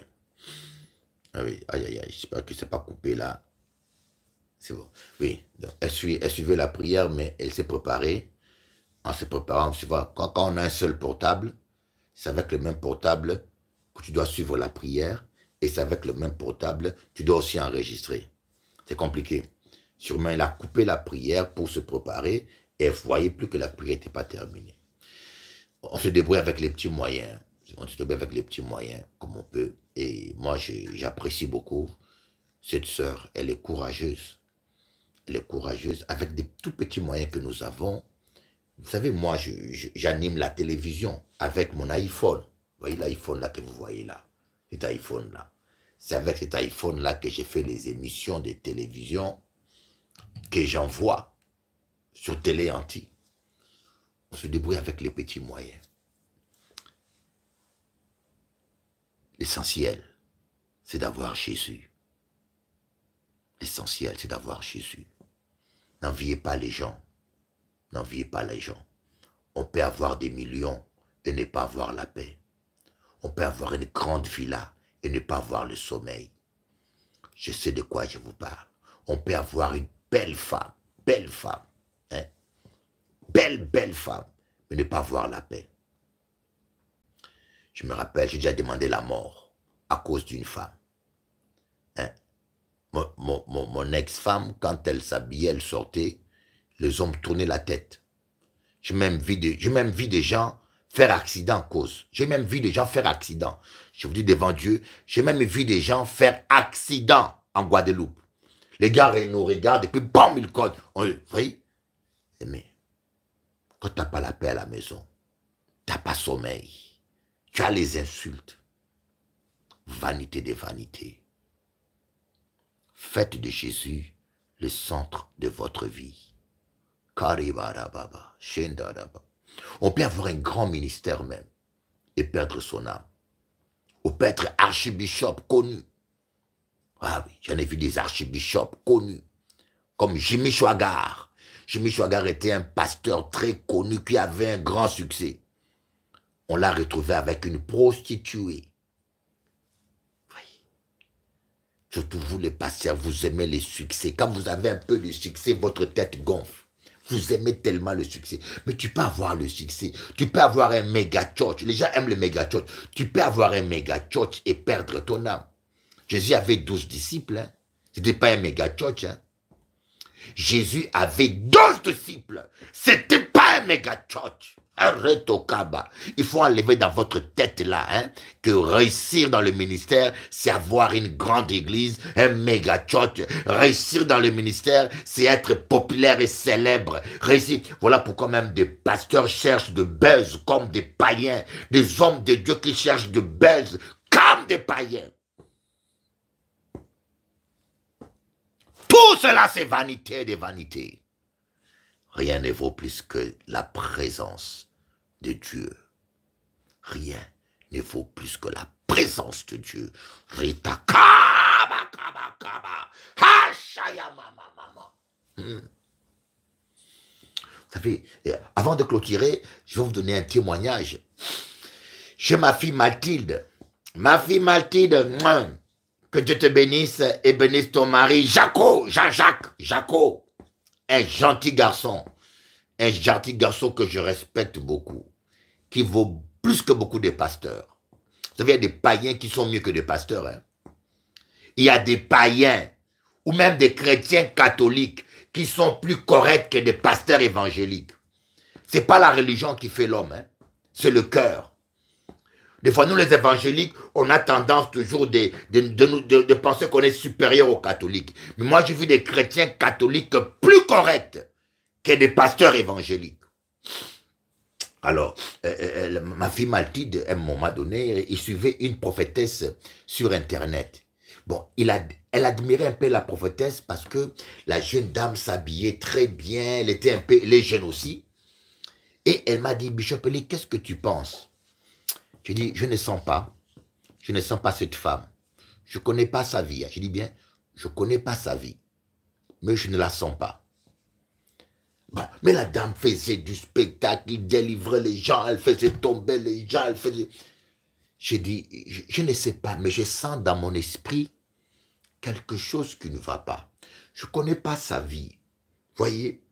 Ah oui, aïe, aïe, aïe. J'espère que c'est pas coupé, là. C'est bon. Oui, donc, elle suivait la prière, mais elle s'est préparée. En se préparant, tu vois, quand on a un seul portable, c'est avec le même portable que tu dois suivre la prière, et c'est avec le même portable, tu dois aussi enregistrer. C'est compliqué. Sûrement, elle a coupé la prière pour se préparer, et elle ne voyait plus que la prière n'était pas terminée. On se débrouille avec les petits moyens. On se débrouille avec les petits moyens, comme on peut. Et moi, j'apprécie beaucoup cette sœur. Elle est courageuse. Elle est courageuse. Avec des tout petits moyens que nous avons, vous savez, moi, j'anime la télévision avec mon iPhone. Vous voyez l'iPhone là que vous voyez là? Cet iPhone là. C'est avec cet iPhone là que j'ai fait les émissions de télévision que j'envoie sur Télé Anti. On se débrouille avec les petits moyens. L'essentiel, c'est d'avoir Jésus. L'essentiel, c'est d'avoir Jésus. N'enviez pas les gens. N'enviez pas les gens. On peut avoir des millions et ne pas avoir la paix. On peut avoir une grande villa et ne pas avoir le sommeil. Je sais de quoi je vous parle. On peut avoir une belle femme, hein? Belle femme, mais ne pas avoir la paix. Je me rappelle, j'ai déjà demandé la mort à cause d'une femme. Hein? Mon ex-femme, quand elle s'habillait, elle sortait, les hommes tournaient la tête. J'ai même vu des gens faire accident à cause. J'ai même vu des gens faire accident. Je vous dis devant Dieu, j'ai même vu des gens faire accident en Guadeloupe. Les gars nous regardent et puis bam, ils codent. Vous voyez? Mais quand tu n'as pas la paix à la maison, tu n'as pas sommeil, tu as les insultes. Vanité des vanités. Faites de Jésus le centre de votre vie. On peut avoir un grand ministère même et perdre son âme. On peut être archibishop connu. Ah oui, j'en ai vu des archibishops connus, comme Jimmy Swaggart. Jimmy Swaggart était un pasteur très connu qui avait un grand succès. On l'a retrouvé avec une prostituée. Surtout vous les pasteurs, vous aimez les succès. Quand vous avez un peu de succès, votre tête gonfle. Vous aimez tellement le succès. Mais tu peux avoir le succès. Tu peux avoir un méga church. Les gens aiment le méga church. Tu peux avoir un méga church et perdre ton âme. Jésus avait 12 disciples. Hein. Ce n'était pas un méga church. Hein. Jésus avait 12 disciples. Ce n'était pas un méga church. Arrête au kaba. Il faut enlever dans votre tête là, hein, que réussir dans le ministère, c'est avoir une grande église, un méga church. Réussir dans le ministère, c'est être populaire et célèbre. Réussir. Voilà pourquoi même des pasteurs cherchent de buzz comme des païens. Des hommes de Dieu qui cherchent de buzz comme des païens. Tout cela, c'est vanité des vanités. Rien ne vaut plus que la présence de Dieu. Rien ne vaut plus que la présence de Dieu. Rita kaba kaba kaba. Hashaya mama mama. Vous savez, avant de clôturer, je vais vous donner un témoignage. Chez ma fille Mathilde. Ma fille Mathilde, que Dieu te bénisse et bénisse ton mari, Jaco, Jean-Jacques, Jaco. Un gentil garçon que je respecte beaucoup, qui vaut plus que beaucoup de pasteurs. Vous savez, il y a des païens qui sont mieux que des pasteurs. Hein. Il y a des païens, ou même des chrétiens catholiques, qui sont plus corrects que des pasteurs évangéliques. Ce n'est pas la religion qui fait l'homme, hein. C'est le cœur. Des fois, nous les évangéliques, on a tendance toujours de penser qu'on est supérieur aux catholiques. Mais moi, j'ai vu des chrétiens catholiques plus corrects que des pasteurs évangéliques. Alors, ma fille Mathilde, à un moment donné, il suivait une prophétesse sur Internet. Bon, elle admirait un peu la prophétesse parce que la jeune dame s'habillait très bien, elle était un peu, elle est jeune aussi. Et elle m'a dit, Bishop Eli, qu'est-ce que tu penses? J'ai dit, je ne sens pas cette femme. Je ne connais pas sa vie. Je dis bien, je ne connais pas sa vie, mais je ne la sens pas. Bon, mais la dame faisait du spectacle, il délivrait les gens, elle faisait tomber les gens, elle faisait... J'ai dit, je ne sais pas, mais je sens dans mon esprit quelque chose qui ne va pas. Je ne connais pas sa vie. Voyez,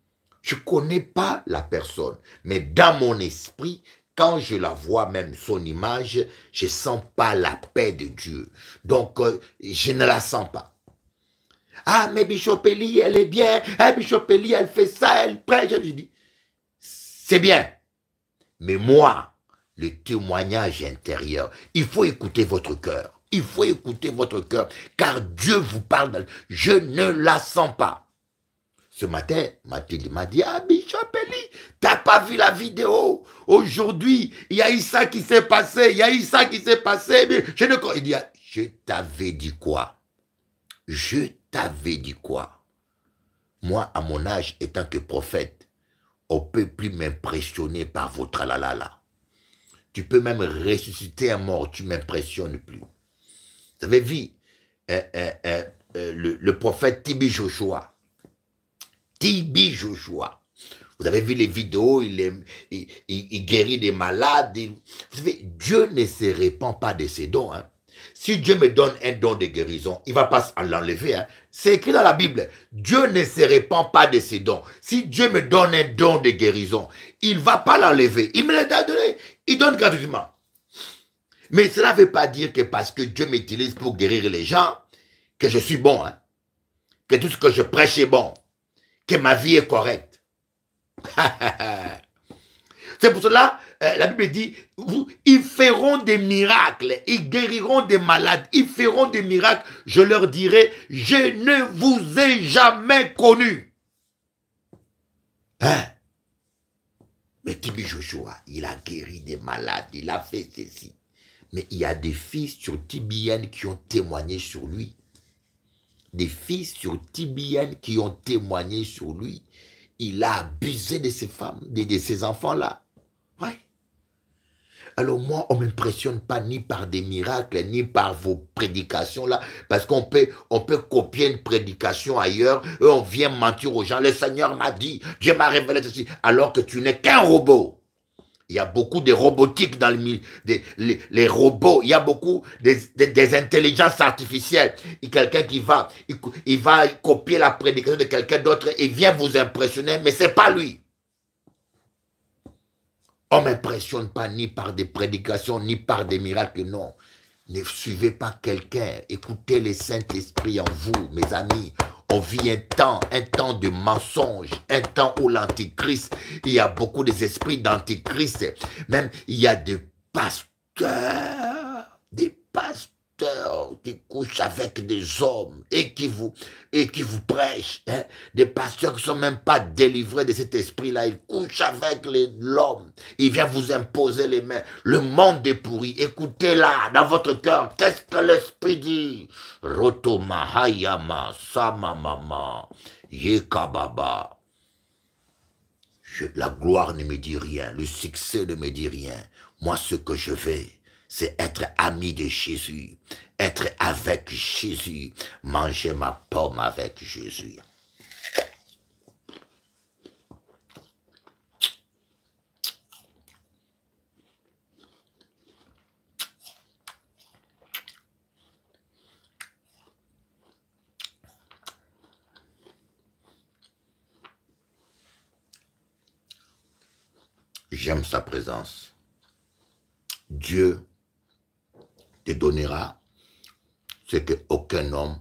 je ne connais pas la personne, mais dans mon esprit, quand je la vois, même son image, je ne sens pas la paix de Dieu. Donc, je ne la sens pas. Ah, mais Bishop Eli, elle est bien. Ah, Bishop Eli, elle fait ça, elle prêche. Je dis, c'est bien. Mais moi, le témoignage intérieur, il faut écouter votre cœur. Il faut écouter votre cœur, car Dieu vous parle. Je ne la sens pas. Ce matin, Mathilde m'a dit, ah, Bishop Eli, t'as pas vu la vidéo? Aujourd'hui, il y a eu ça qui s'est passé, il y a eu ça qui s'est passé. Mais je ne... Il dit, je t'avais dit quoi? Je t'avais dit quoi? Moi, à mon âge, étant que prophète, on ne peut plus m'impressionner par votre tralala. Tu peux même ressusciter un mort, tu ne m'impressionnes plus. Vous avez vu le prophète Tibi Joshua. Tibi Joshua. Vous avez vu les vidéos, il guérit des malades. Vous savez, Dieu ne se répand pas de ses dons. Hein. Si Dieu me donne un don de guérison, il ne va pas l'enlever. Hein. C'est écrit dans la Bible. Dieu ne se répand pas de ses dons. Si Dieu me donne un don de guérison, il ne va pas l'enlever. Il me l'a donné. Il donne gratuitement. Mais cela ne veut pas dire que parce que Dieu m'utilise pour guérir les gens, que je suis bon. Hein. Que tout ce que je prêche est bon. Que ma vie est correcte. C'est pour cela, la Bible dit, ils feront des miracles, ils guériront des malades, ils feront des miracles. Je leur dirai, je ne vous ai jamais connu. Hein? Mais Tibi Joshua, il a guéri des malades, il a fait ceci. Mais il y a des fils sur Tibienne qui ont témoigné sur lui. Des fils sur Tibienne qui ont témoigné sur lui. Il a abusé de ces femmes, de ces enfants-là. Ouais. Alors moi, on ne m'impressionne pas ni par des miracles, ni par vos prédications là, parce qu'on peut copier une prédication ailleurs, et on vient mentir aux gens. Le Seigneur m'a dit, Dieu m'a révélé ceci, alors que tu n'es qu'un robot. Il y a beaucoup de robotique dans les robots. Il y a beaucoup des intelligences artificielles. Quelqu'un qui il va copier la prédication de quelqu'un d'autre et vient vous impressionner, mais ce n'est pas lui. On ne m'impressionne pas ni par des prédications, ni par des miracles, non. Ne suivez pas quelqu'un. Écoutez le Saint-Esprit en vous, mes amis. On vit un temps de mensonge, un temps où l'antichrist, il y a beaucoup d'esprits d'antichrist. Même, il y a des pasteurs qui couchent avec des hommes et qui vous prêchent. Hein? Des pasteurs qui ne sont même pas délivrés de cet esprit-là. Ils couchent avec l'homme. Il vient vous imposer les mains. Le monde est pourri. Écoutez-là dans votre cœur. Qu'est-ce que l'esprit dit? Rotoma hayama samamama yekababa. La gloire ne me dit rien. Le succès ne me dit rien. Moi, ce que je veux, c'est être ami de Jésus, être avec Jésus, manger ma pomme avec Jésus. J'aime sa présence. Dieu te donnera ce qu'aucun homme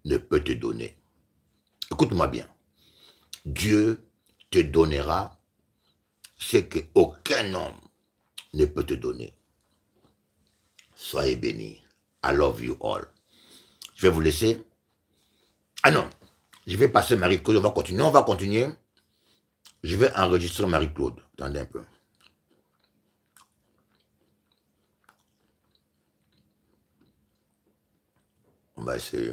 ne peut te donner. Écoute-moi bien. Dieu te donnera ce qu'aucun homme ne peut te donner. Soyez bénis. I love you all. Je vais vous laisser. Ah non, je vais passer Marie-Claude. On va continuer. Je vais enregistrer Marie-Claude. Attendez un peu. On va essayer.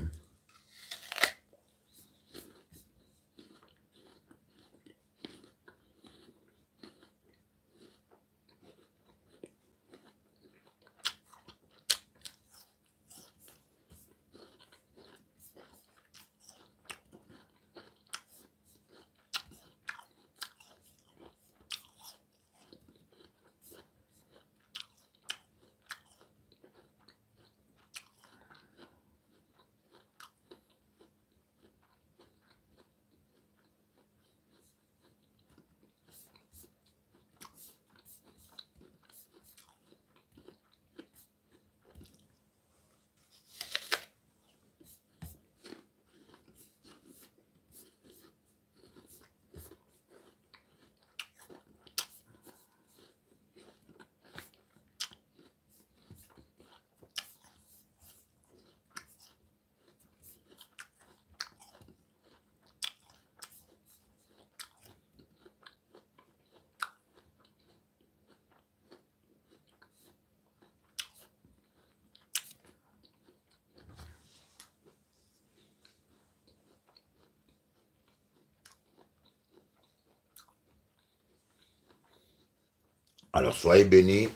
Alors, soyez bénis.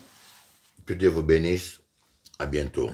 Que Dieu vous bénisse. À bientôt.